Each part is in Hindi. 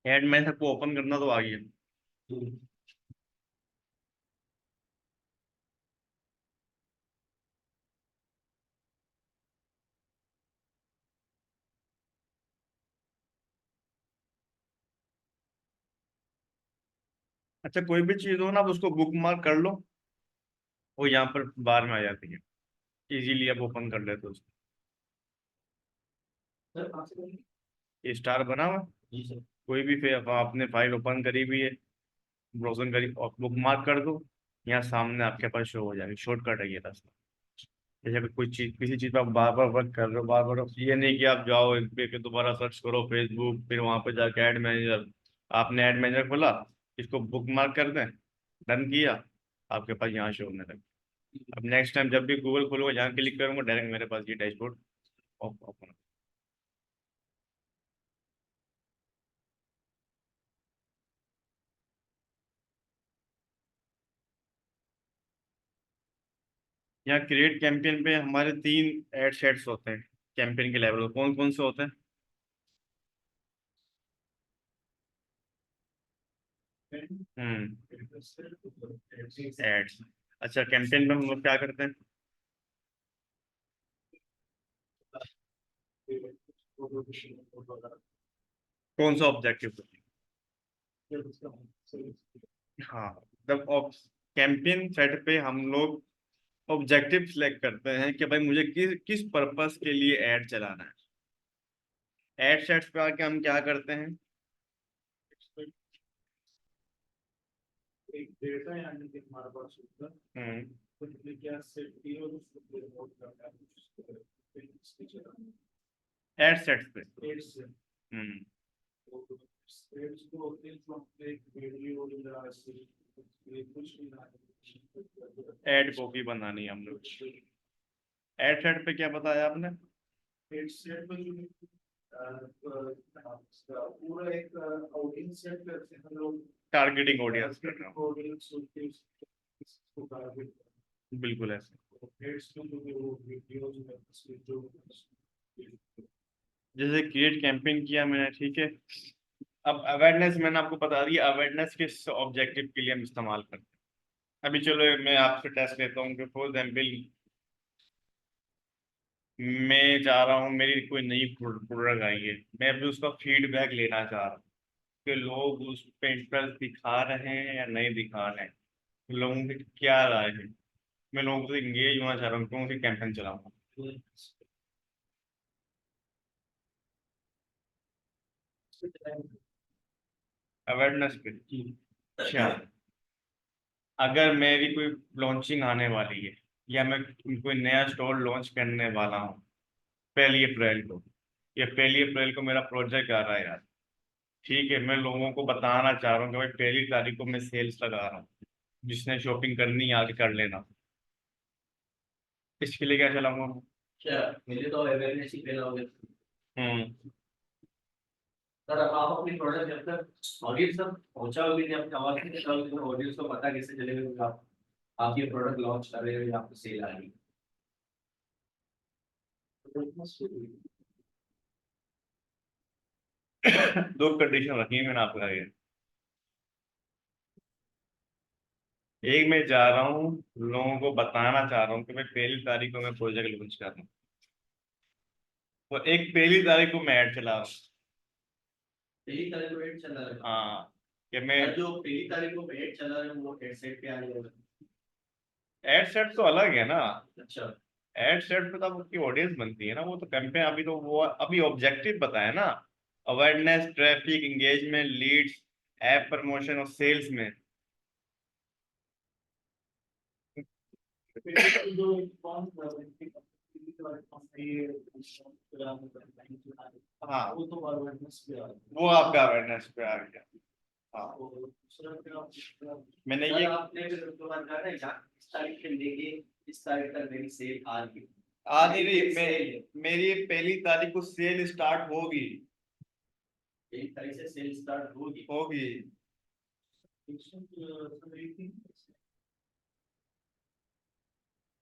एड मैनेजर को ओपन करना तो आ गया। अच्छा, कोई भी चीज हो ना, आप उसको बुक मार्क कर लो, वो यहाँ पर बार में आ जाती है, इजीली आप ओपन कर लेते हो उसको। ये स्टार बना हुआ है। कोई भी आपने फाइल ओपन करी हुई है, ब्राउजिंग करी और बुक मार्क कर दो, यहाँ सामने आपके पास शो हो जाएगी। शॉर्टकट है ये रास्ता। जैसे कि कोई चीज, किसी चीज पर आप बार बार वर्क कर रहे हो, बार बार, ये नहीं कि आप जाओ एक पे, दोबारा सर्च करो फेसबुक, फिर वहां पे जाके ऐड मैनेजर, आपने ऐड मैनेजर खोला, इसको बुक मार्क कर दें, डन किया, आपके पास यहाँ शो होने लगे। अब नेक्स्ट टाइम जब भी गूगल खोलूंगा, जहाँ क्लिक करूंगा, डायरेक्ट मेरे पास ये डैशबोर्ड ओपन। यहाँ क्रिएट कैंपेन पे हमारे 3 एड सेट्स होते हैं। कैंपेन के लेवल कौन कौन से होते हैं? हम्म। एड्स। अच्छा, कैंपेन में हम लोग क्या करते हैं? कौन सा ऑब्जेक्टिव? हाँ, जब कैंपेन सेट पे हम लोग ऑब्जेक्टिव सिलेक्ट करते हैं कि भाई मुझे किस किस पर्पस के लिए ऐड चलाना है, ऐड सेट्स पे आके हम क्या करते हैं? एक डेटा यानी कि हमारे पास होता है, तो क्या सेट की और उसको रिपोर्ट करना है ऐड सेट्स पे। एड से एड्स को होते हैं जो हम एक वीडियो या कुछ भी ऐड कॉपी बनानी है हम लोग। ऐड सेट पे क्या बताया आपने? एड सेट पे जो पूरा एक ऑडियंस सेट करते हैं हम लोग, टारगेटिंग ऑडियंस कर रहे हो। ऑडियंस को टारगेट, बिल्कुल ऐसे। एड्स में जो वीडियोस में जो जैसे क्रिएट कैंपेन किया मैंने, ठीक है। अब अवेयरनेस मैंने आपको बता दिया, अवेयरनेस किस ऑब्जेक्टिव के लिए हम इस्तेमाल करते हैं। अभी चलो मैं आपसे टेस्ट लेता हूँ कि फॉर एग्जाम्पल मैं चाह रहा हूँ मेरी कोई नई प्रोडक्ट आई है, मैं अभी उसका फीडबैक लेना चाह रहा हूँ कि लोग उस पर इंटरेस्ट दिखा रहे हैं या नहीं दिखा रहे हैं, लोगों की क्या राय है। मैं लोगों से इंगेज होना चाह रहा हूँ, कौन सी कैंपेन चलाऊंगा? अवेयरनेस पे। अच्छा, अगर मेरी कोई लॉन्चिंग आने वाली है या मैं कोई नया स्टोर लॉन्च करने वाला हूँ 1 अप्रैल को, या 1 अप्रैल को मेरा प्रोजेक्ट आ रहा है यार, ठीक है, मैं लोगों को बताना चाह रहा हूँ कि भाई 1 तारीख को मैं सेल्स लगा रहा हूँ, जिसने शॉपिंग करनी है आगे कर लेना। इसके लिए क्या चलाऊंगा मैं? क्या मेरे तो अवेयरनेस ही फैलाओगे। हम्म। सर अब आप अपनी प्रोडक्ट जब तक ऑडियंस तक पहुंचाओगे नहीं, अपनी आवाज नहीं पहुंचाओगे तो ऑडियंस को पता कैसे चलेगा कि आप ये प्रोडक्ट लॉन्च कर रहे हो या आपको सेल आ रही है? 2 कंडीशन रखी है मैंने आपके आगे। एक, मैं जा रहा हूँ लोगों को बताना चाह रहा हूँ कि मैं 1 तारीख को मैं प्रोजेक्ट लॉन्च कर रहा हूँ, और एक 1 तारीख को मैं ऐड चला रहा हूँ। 1 तारीख को ऐड चला रहे हो? हाँ, कि मैं जो 1 तारीख को ऐड चला रहे हो वो एड सेट पे आ जाएगा। एड सेट तो अलग है ना। अच्छा। एड सेट पे तो आपकी ऑडियंस बनती है ना, वो तो कैंपेन, अभी तो वो अभी ऑब्जेक्टिव बताया ना, awareness, traffic, engagement, leads, app promotion और सेल्स में। हाँ, वो आपका अवेयरनेस पे आ गया। हाँ, मैंने ये आपने तो कहा ना, इस तारीख से लेके इस तारीख तक मेरी सेल आ रही है। आ नहीं रही, मेरी 1 तारीख को सेल स्टार्ट होगी। 1 तारीख से सेल स्टार्ट होगी। होगी।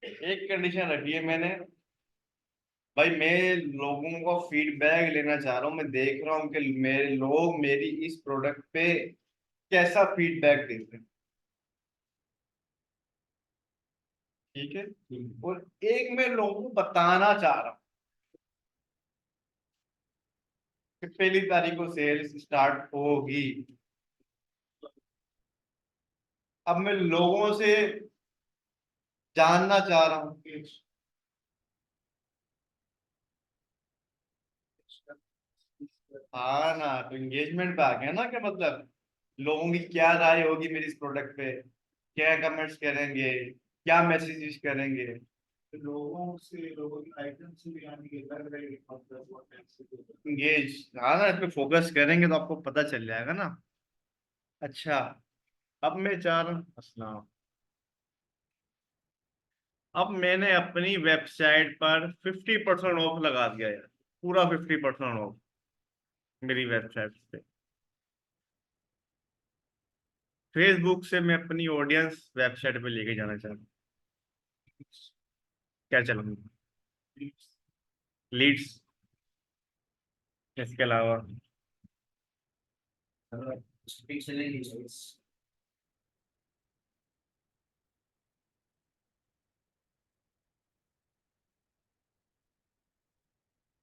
एक कंडीशन रखी है मैंने, भाई मैं लोगों का फीडबैक लेना चाह रहा हूँ, मैं देख रहा हूँ कि मेरे लोग मेरी इस प्रोडक्ट पे कैसा फीडबैक देते हैं। ठीक है। और एक मैं लोगों को बताना चाह रहा हूँ कि पहली तारीख को सेल्स स्टार्ट होगी। अब मैं लोगों से जानना चाह रहा हूँ कि हाँ ना, तो एंगेजमेंट पे आ गया ना, क्या मतलब लोगों की क्या राय होगी मेरी इस प्रोडक्ट पे, क्या कमेंट्स करेंगे, क्या मैसेजेस करेंगे। लोगों से, लोगों की आइटम से भी आने के लग रहे एंगेज, हाँ ना, इस पे फोकस करेंगे तो आपको पता चल जाएगा ना। अच्छा, अब मैं चाह रहा हूँ अस्सलाम, अब मैंने अपनी वेबसाइट पर 50% ऑफ लगा दिया यार, पूरा 50% ऑफ मेरी वेबसाइट पे। फेसबुक से मैं अपनी ऑडियंस वेबसाइट पे लेके जाना चाहता हूँ। क्या चलूंगा? लीड्स, इसके अलावा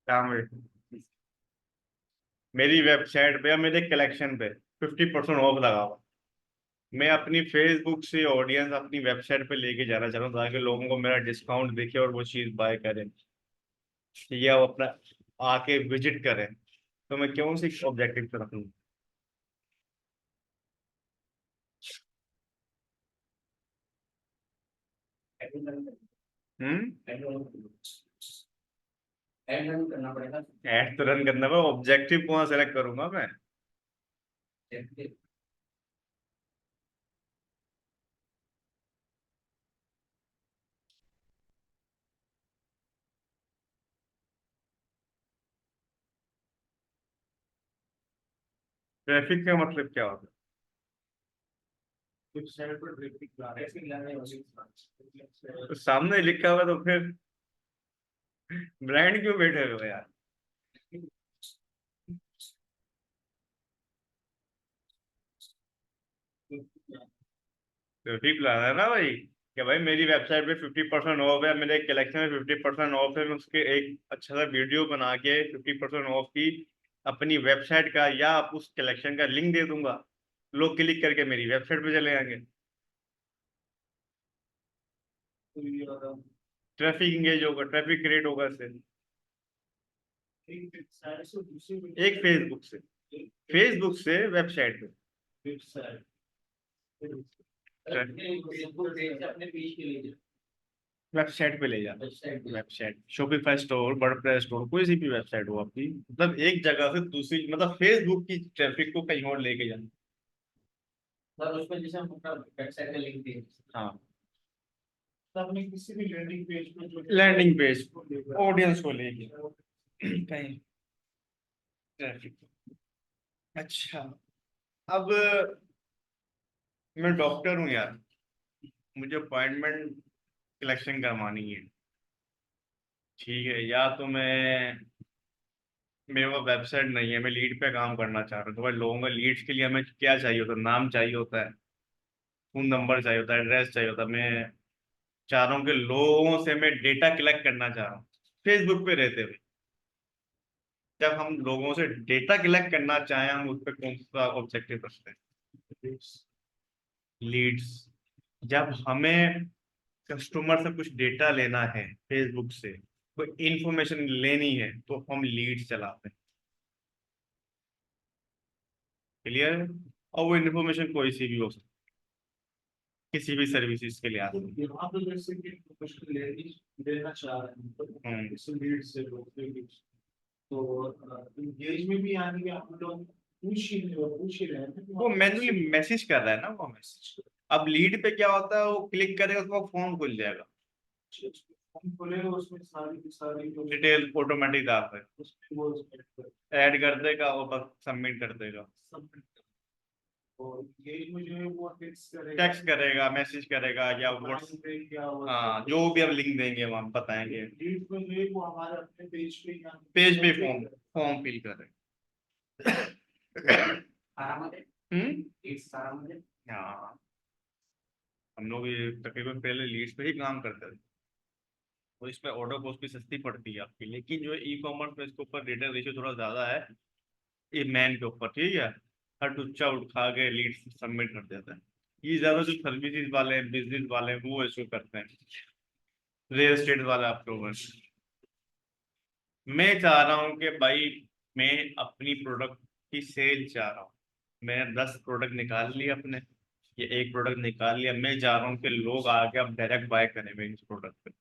काम है मेरी वेबसाइट पे या मेरे कलेक्शन पे 50% ऑफ लगा हुआ। मैं अपनी फेसबुक से ऑडियंस अपनी वेबसाइट पे लेके जाना चाह रहा हूँ ताकि लोगों को मेरा डिस्काउंट दिखे और वो चीज़ बाय करें या वो अपना आके विजिट करें। तो मैं क्यों सी ऑब्जेक्टिव पे रखूँ? ऐड तो रन करना है, ऑब्जेक्टिव कौन सेलेक्ट करूंगा मैं? ट्रैफिक का मतलब क्या होता है? तो सामने लिखा हुआ तो फिर ब्रांड क्यों बैठे हो यार? ट्रैफिक लाना है ना भाई, कि भाई मेरी वेबसाइट पे 50% ऑफ है, मेरे कलेक्शन में 50% ऑफ है, मैं उसके एक अच्छा सा वीडियो बना के 50% ऑफ की अपनी वेबसाइट का या उस कलेक्शन का लिंक दे दूंगा, लोग क्लिक करके मेरी वेबसाइट पे चले जाएंगे। ट्रैफिक इंगेज होगा, ट्रैफिक क्रिएट होगा इससे। एक फेसबुक से वेबसाइट पे, वेबसाइट पे ले जाना, website Shopify store, WordPress store, कोई सी भी वेबसाइट हो आपकी, मतलब एक जगह से दूसरी, मतलब फेसबुक की ट्रैफिक को कहीं और लेके जाना। सर उसमें जैसे हम अपना वेबसाइट का लिंक दें, हाँ, तो आपने किसी भी लैंडिंग पेज पे जो लैंडिंग पेज ऑडियंस को लेके कहीं ट्रैफिक। अच्छा, अब मैं डॉक्टर हूँ यार, मुझे अपॉइंटमेंट कलेक्शन करवानी है। ठीक है, या तो मैं, मेरे पास वेबसाइट नहीं है, मैं लीड पे काम करना चाह रहा हूँ, तो भाई लोगों का लीड्स के लिए हमें क्या चाहिए होता है? नाम चाहिए होता है, फोन नंबर चाहिए होता है, एड्रेस चाहिए होता है। मैं चाह रहा हूँ कि लोगों से मैं डेटा कलेक्ट करना चाह रहा हूँ फेसबुक पे रहते हुए। जब हम लोगों से डेटा कलेक्ट करना चाहें, हम उस पर कौन सा ऑब्जेक्टिव रखते हैं? लीड्स। जब हमें कस्टमर से कुछ डेटा लेना है, फेसबुक से कोई इंफॉर्मेशन लेनी है, तो हम लीड्स चलाते हैं। क्लियर? और वो इन्फॉर्मेशन कोई सी भी हो सकती है, किसी भी सर्विसेज के लिए आती है। यहाँ पे जैसे कि कुछ लेना चाह रहे हैं तो लीड से तो इंगेज में भी आने आप लोग पूछ ही रहे हैं, वो मैन्युअली मैसेज कर रहा है ना, वो मैसेज। अब लीड पे क्या होता है, वो क्लिक करेगा उसका फॉर्म खुल जाएगा, फॉर्म खुलेगा, उसमें सारी की सारी डिटेल ऑटोमेटिक डालता है, उसमें वो ऐड कर देगा और बस सबमिट कर देगा। और एज में जो है वो टेक्स्ट टेक्स्ट करेगा, मैसेज करेगा या व्हाट्स, हाँ जो भी हम लिंक देंगे वो हम बताएंगे। लीड में जो है वो हमारे अपने पेज पे फॉर्म फॉर्म फिल करें। आरामत है। हाँ, हम लोग ये तकरीबन पहले लीड्स पे ही काम करते थे, तो इसमें ऑर्डर कॉस्ट भी सस्ती पड़ती है आपकी, लेकिन जो ई कॉमर्स में इसके ऊपर रिटर्न रेशियो थोड़ा ज्यादा है, ये मैन के ऊपर, ठीक है। हर टुच्चा उठा के लीड सबमिट कर देता है। ये ज्यादा जो सर्विसेज वाले हैं, बिजनेस वाले हैं, वो इसको करते हैं, रियल एस्टेट वाले आपके ऊपर। मैं चाह रहा हूँ कि भाई मैं अपनी प्रोडक्ट की सेल चाह रहा हूँ। मैंने 10 प्रोडक्ट निकाल लिए अपने, ये एक प्रोडक्ट निकाल लिया, मैं चाह रहा हूँ कि लोग आके अब डायरेक्ट बाय करें मेरे इस प्रोडक्ट पे।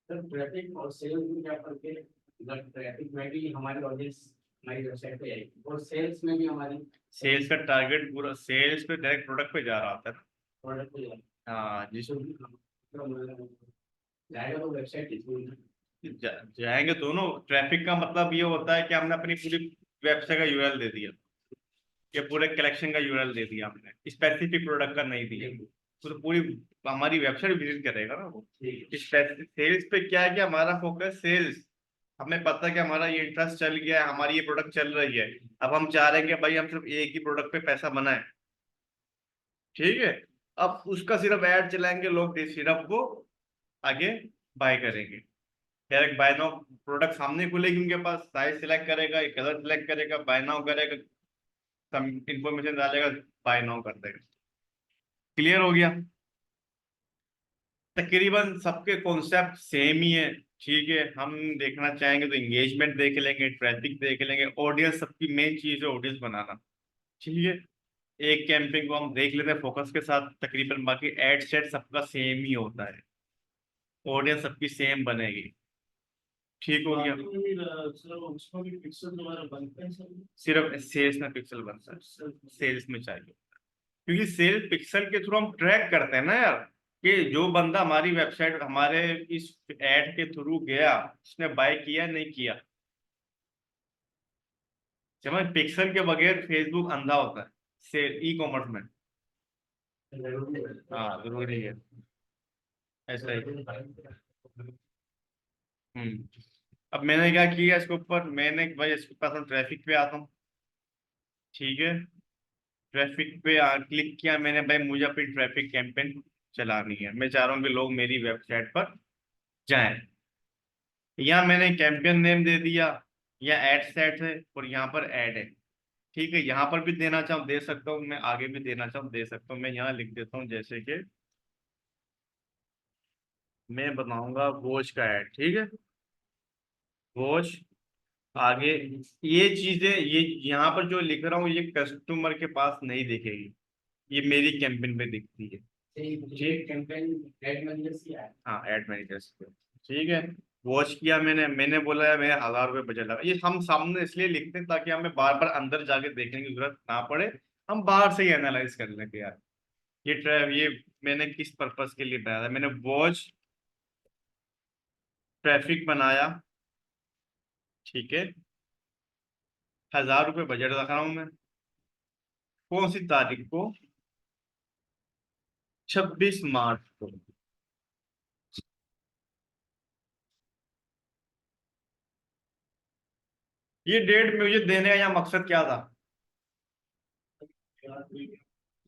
सर ट्रैफिक और सेल्स में क्या फर्क है? मतलब ट्रैफिक में भी हमारी ऑडियंस हमारी वेबसाइट पे आएगी और सेल्स में भी हमारी सेल्स का टारगेट पूरा सेल्स पे, डायरेक्ट प्रोडक्ट पे जा रहा होता है। प्रोडक्ट पे जाएगी। हाँ जिस जाएगा तो वेबसाइट जाएंगे दोनों। ट्रैफिक का मतलब ये होता है कि हमने अपनी पूरी वेबसाइट का यूआरएल दे दिया, या पूरे कलेक्शन का यूआरएल दे दिया, हमने स्पेसिफिक प्रोडक्ट का नहीं दिया। तो पूरी हमारी वेबसाइट विजिट करेगा ना वो। सेल्स पे क्या है कि हमारा फोकस सेल्स, हमें पता है कि हमारा ये इंटरेस्ट चल गया है, हमारी ये प्रोडक्ट चल रही है। अब हम चाह रहे हैं कि भाई हम सिर्फ एक ही प्रोडक्ट पे पैसा बनाए, ठीक है। अब उसका सिर्फ ऐड चलाएंगे, लोग सिर्फ वो आगे बाय करेंगे। डायरेक्ट बाय नाउ प्रोडक्ट सामने खुलेगी उनके पास, साइज सिलेक्ट करेगा, कलर सिलेक्ट करेगा, बाय नाउ करेगा, सब इंफॉर्मेशन डालेगा, बाय नाउ कर देगा। क्लियर हो गया? तकरीबन सबके कॉन्सेप्ट सेम ही है, ठीक है। हम देखना चाहेंगे तो एंगेजमेंट देख लेंगे, ट्रैफिक देख लेंगे, ऑडियंस सबकी मेन चीज है, ऑडियंस बनाना, ठीक है। एक कैंपिंग को हम देख लेते हैं फोकस के साथ, तकरीबन बाकी एड सेट सबका सेम ही होता है, ऑडियंस सबकी सेम बनेगी। ठीक हो गया? उसमें भी पिक्सल दोबारा बनते हैं सर। सिर्फ सेल्स में पिक्सल बनता है, सेल्स में चाहिए, क्योंकि सेल पिक्सल के थ्रू हम ट्रैक करते हैं ना यार, कि जो बंदा हमारी वेबसाइट हमारे इस एड के थ्रू गया, उसने बाय किया नहीं किया। समझ, पिक्सल के बगैर फेसबुक अंधा होता है सेल ई कॉमर्स में। हाँ जरूरी है, ऐसा ही। अब मैंने क्या किया इसके ऊपर, मैंने भाई इसके पास हम ट्रैफिक पे आता हूँ, ठीक है। ट्रैफिक पे क्लिक किया मैंने, भाई मुझे अपनी ट्रैफिक कैंपेन चलानी है, मैं चाह रहा हूँ कि लोग मेरी वेबसाइट पर जाएं। यहाँ मैंने कैंपेन नेम दे दिया, या एड सेट है और यहाँ पर ऐड है, ठीक है। यहाँ पर भी देना चाहूँ दे सकता हूँ, मैं आगे भी देना चाहूँ दे सकता हूँ। मैं यहाँ लिख देता हूँ जैसे कि मैं बनाऊंगा वॉच का ऐड, ठीक है, वॉच। आगे ये चीजें, ये यहाँ पर जो लिख रहा हूँ ये कस्टमर के पास नहीं दिखेगी, ये मेरी कैंपेन पे दिखती है, ठीक कैंपेन एड मैनेजर से आया। हाँ एड मैनेजर पे, ठीक है। वॉच किया मैंने बोला है मेरे 1000 रुपये बजट लगा, ये हम सामने इसलिए लिखते हैं ताकि हमें बार बार अंदर जाके देखने की जरूरत ना पड़े, हम बाहर से ही एनालाइज कर लें कि यार ये मैंने किस पर्पस के लिए बनाया था। मैंने वॉच ट्रैफिक बनाया, ठीक है। 1000 रुपये बजट रख रहा हूँ मैं। कौन सी तारीख को? 26 मार्च को। ये डेट मुझे देने का यहाँ मकसद क्या था?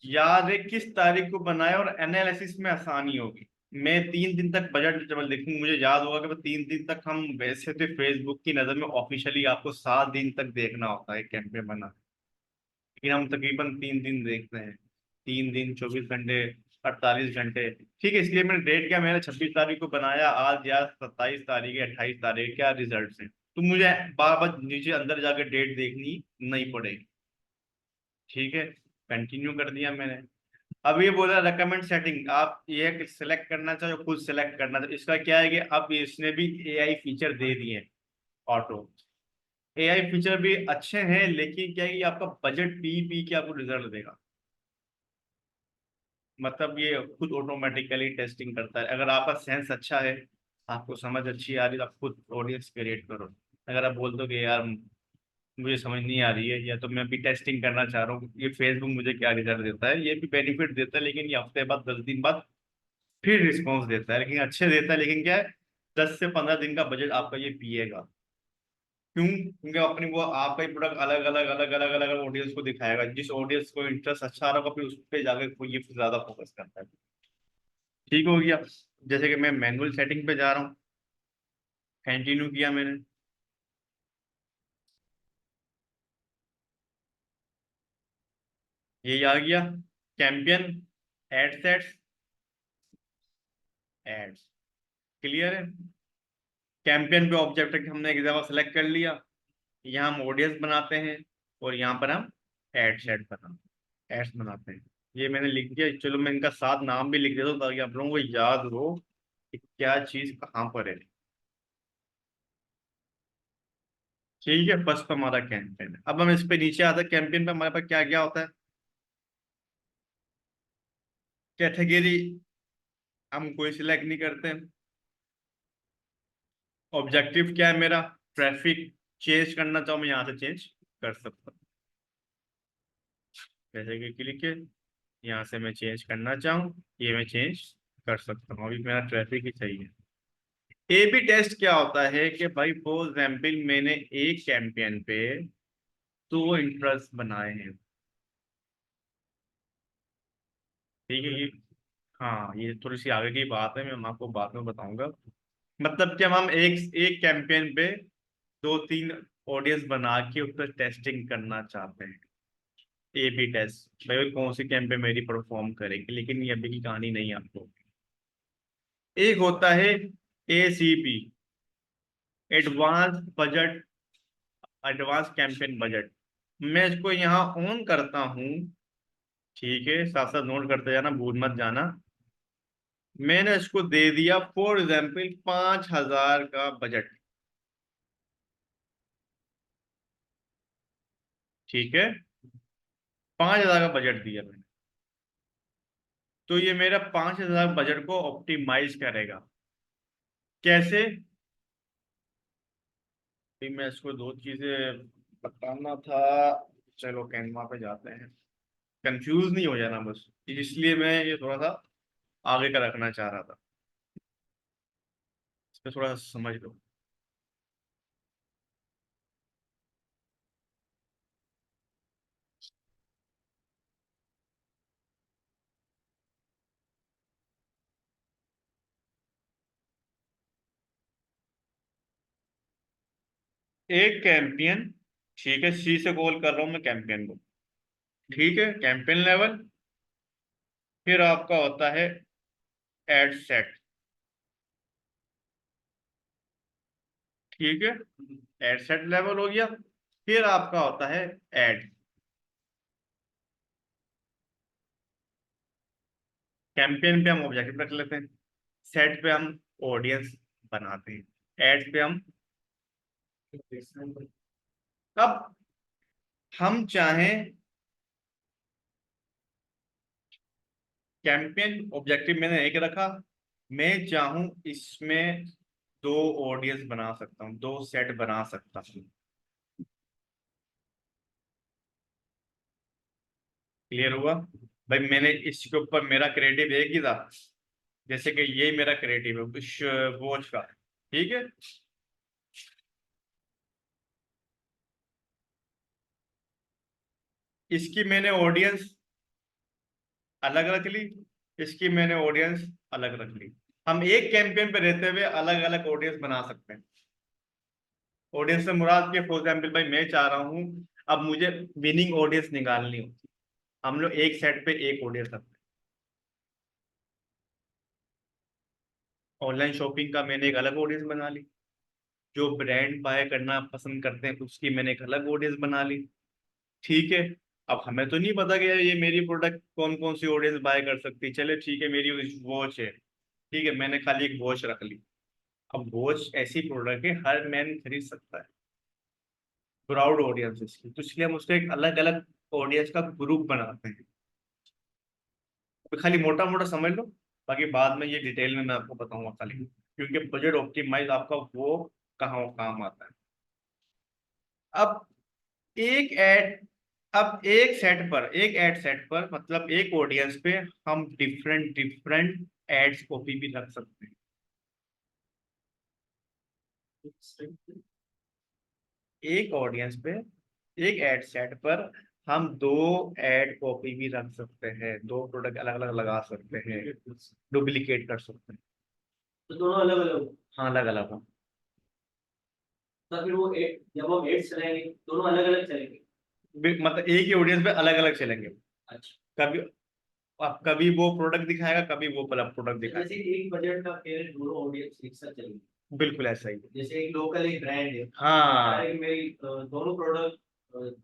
याद है किस तारीख को बनाया, और एनालिसिस में आसानी होगी। मैं 3 दिन तक बजट जब लिखूंगा मुझे याद होगा कि 3 दिन तक, हम वैसे तो फेसबुक की नज़र में ऑफिशियली आपको 7 दिन तक देखना होता है कैंपेन बना, लेकिन हम तकरीबन 3 दिन देखते हैं। 3 दिन 24 घंटे, 48 घंटे, ठीक है। इसलिए मैंने डेट क्या, मैंने 26 तारीख को बनाया, आज या 27 तारीख या 28 तारीख, क्या रिजल्ट है, तो मुझे बार बार नीचे अंदर जाकर डेट देखनी नहीं पड़ेगी, ठीक है। कंटिन्यू कर दिया मैंने। अब ये बोला रेकमेंड सेटिंग, आप ये सिलेक्ट करना चाहो खुद सिलेक्ट करना चाहो, इसका क्या है कि अब इसने भी एआई फीचर दे दिए हैं, ऑटो। एआई फीचर भी अच्छे हैं, लेकिन क्या है कि आपका बजट पी पी के आपको रिजल्ट देगा। मतलब ये खुद ऑटोमेटिकली टेस्टिंग करता है, अगर आपका सेंस अच्छा है आपको समझ अच्छी आ रही है तो आप खुद ऑडियंस क्रिएट करो। अगर आप बोल दो कि यार मुझे समझ नहीं आ रही है, या तो मैं भी टेस्टिंग करना चाह रहा हूँ, ये फेसबुक मुझे क्या रिजल्ट देता है, ये भी बेनिफिट देता है, लेकिन ये हफ्ते बाद 10 दिन बाद फिर रिस्पॉन्स देता है, लेकिन अच्छे देता है, लेकिन क्या है, 10 से 15 दिन का बजट आपका ये पिएगा। क्यों? क्योंकि अपनी वो आपका ही प्रोडक्ट अलग अलग अलग अलग अलग अलग ऑडियंस को दिखाएगा, जिस ऑडियंस को इंटरेस्ट अच्छा आ रहा होगा फिर उस पर जाकर कोई ये ज्यादा फोकस करता है। ठीक हो गया। जैसे कि मैं मैनुअल सेटिंग पे जा रहा हूँ, कंटिन्यू किया मैंने, ये आ गया campaign ad sets ads. Clear है? कैंपियन पे ऑब्जेक्ट हमने एक जगह सेलेक्ट कर लिया, यहाँ हम ऑडियंस बनाते हैं और यहाँ पर हम एड सेट बनाते एड्स बनाते हैं। ये मैंने लिख दिया, चलो मैं इनका साथ नाम भी लिख देता हूँ ताकि आप लोगों को याद हो कि क्या चीज कहाँ पर है। ठीक है, फर्स्ट पे हमारा कैंपेन है। अब हम इस पे नीचे आते हैं, कैंपेन पे हमारे पास क्या क्या होता है। कैटेगरी हम कोई सिलेक्ट नहीं करते हैं। ऑब्जेक्टिव क्या है मेरा, ट्रैफिक। चेंज करना चाहो मैं यहाँ से चेंज कर सकता हूँ, जैसे कि क्लिक है, यहाँ से मैं चेंज करना चाहूँ, ये मैं चेंज कर सकता हूँ। अभी मेरा ट्रैफिक ही सही है। ए बी टेस्ट क्या होता है कि भाई फॉर एग्जाम्पल मैंने एक कैंपेन पे 2 इंटरेस्ट बनाए हैं। ठीक है, ये, हाँ ये थोड़ी सी आगे की बात है, मैं आपको बाद में बताऊंगा। मतलब कि हम एक एक कैंपेन पे 2-3 ऑडियंस बना के उस पर टेस्टिंग करना चाहते हैं। ए बी टेस्ट भाई कौन सी कैंपेन मेरी परफॉर्म करेगी, लेकिन ये अभी की कहानी नहीं है आपको। एक होता है A C B, advance budget, advance campaign budget. मैं इसको यहाँ ऑन करता हूँ। ठीक है, साथ साथ नोट करते जाना, भूल मत जाना। मैंने इसको दे दिया फॉर एग्जाम्पल 5,000 का बजट। ठीक है, 5,000 का बजट दिया मैंने, तो ये मेरा 5,000 बजट को ऑप्टिमाइज करेगा। कैसे? भी मैं इसको दो चीजें बताना था। चलो कैनवा पे जाते हैं, कंफ्यूज नहीं हो जाना बस, इसलिए मैं ये थोड़ा सा आगे का रखना चाह रहा था, इस पे थोड़ा सा समझ लो। एक कैंपियन, ठीक है, सी से कॉल कर रहा हूं मैं कैंपियन को। ठीक है, कैंपेन लेवल, फिर आपका होता है एड सेट। ठीक है, एड सेट लेवल हो गया, फिर आपका होता है एड। कैंपेन पे हम ऑब्जेक्टिव रख लेते हैं, सेट पे हम ऑडियंस बनाते हैं, एड पे हम। अब हम चाहें, कैंपेन ऑब्जेक्टिव मैंने एक रखा, मैं चाहूं इसमें 2 ऑडियंस बना सकता हूँ, 2 सेट बना सकता हूँ। क्लियर हुआ? भाई मैंने इसके ऊपर मेरा क्रिएटिव एक ही था, जैसे कि ये मेरा क्रिएटिव है उस वॉच का। ठीक है, इसकी मैंने ऑडियंस अलग रख ली, इसकी मैंने ऑडियंस अलग रख ली। हम एक कैंपेन पे रहते हुए अलग अलग ऑडियंस बना सकते हैं। ऑडियंस से मुराद के फॉर एग्जाम्पल भाई मैं चाह रहा हूँ अब मुझे विनिंग ऑडियंस निकालनी हो, हम लोग एक सेट पे एक ऑडियंस रखते हैं। ऑनलाइन शॉपिंग का मैंने एक अलग ऑडियंस बना ली, जो ब्रांड बाय करना पसंद करते हैं उसकी मैंने एक अलग ऑडियंस बना ली। ठीक है, अब हमें तो नहीं पता कि यार ये मेरी प्रोडक्ट कौन कौन सी ऑडियंस बाय कर सकती है। चले ठीक है, मेरी वॉच है, ठीक है, मैंने खाली एक वॉच रख ली। अब वॉच ऐसी प्रोडक्ट है हर मैन खरीद सकता है, ब्रॉड ऑडियंस इसकी, तो इसलिए हम उसको एक अलग अलग ऑडियंस का ग्रुप बनाते हैं। तो खाली मोटा मोटा समझ लो, बाकी बाद में ये डिटेल में मैं आपको बताऊंगा खाली। क्योंकि बजट ऑप्टिमाइज आपका वो कहाँ काम आता है। अब एक एड अब एक एड सेट पर मतलब एक ऑडियंस पे हम डिफरेंट डिफरेंट एड्स कॉपी भी रख सकते हैं। एक ऑडियंस पे एक एड सेट पर हम दो एड कॉपी भी रख सकते हैं, दो प्रोडक्ट अलग अलग लगा सकते हैं, डुप्लीकेट कर सकते हैं। तो दोनों अलग अलग, हाँ अलग अलग हो। तो फिर वो एड, जब हम एड चलाएंगे दोनों अलग अलग चलेंगे। मतलब एक ही ऑडियंस पे अलग अलग चलेंगे। अच्छा, कभी अब कभी वो प्रोडक्ट दिखाएगा, कभी वो प्रोडक्ट जैसे दिखाएगा। एक बजट का पेड़ दोनों ऑडियंस एक साथ चलेंगे। बिल्कुल ऐसा ही है। जैसे एक लोकल एक ब्रांड है, हाँ एक मेरी दोनों प्रोडक्ट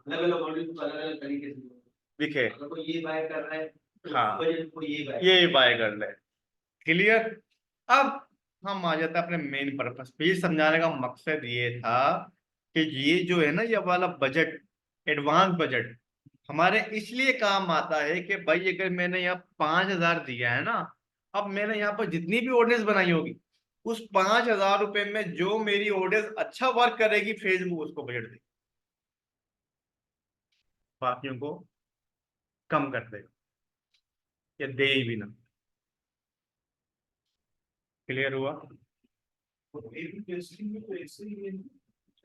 अलग अलग ऑडियंस को अलग अलग तरीके से दिखे। अगर कोई ये बाय कर रहा है तो हाँ उस वजह से कोई ये बाय। ये बाय कर ले। क्लियर। अब हम आ जाते हैं अपने मेन पर्पस पे। ये समझाने का मकसद ये था कि ये जो है ना, ये वाला बजट, एडवांस बजट हमारे इसलिए काम आता है कि भाई अगर मैंने यहाँ 5,000 दिया है ना, अब मैंने यहाँ पर जितनी भी ऑडियंस बनाई होगी, उस 5,000 रुपए में जो मेरी ऑडियंस अच्छा वर्क करेगी फेसबुक उसको बजट दे, बाकियों को कम कर देगा या दे ही भी ना। क्लियर हुआ तो A/B टेस्टिंग में तो ऐसे ही है।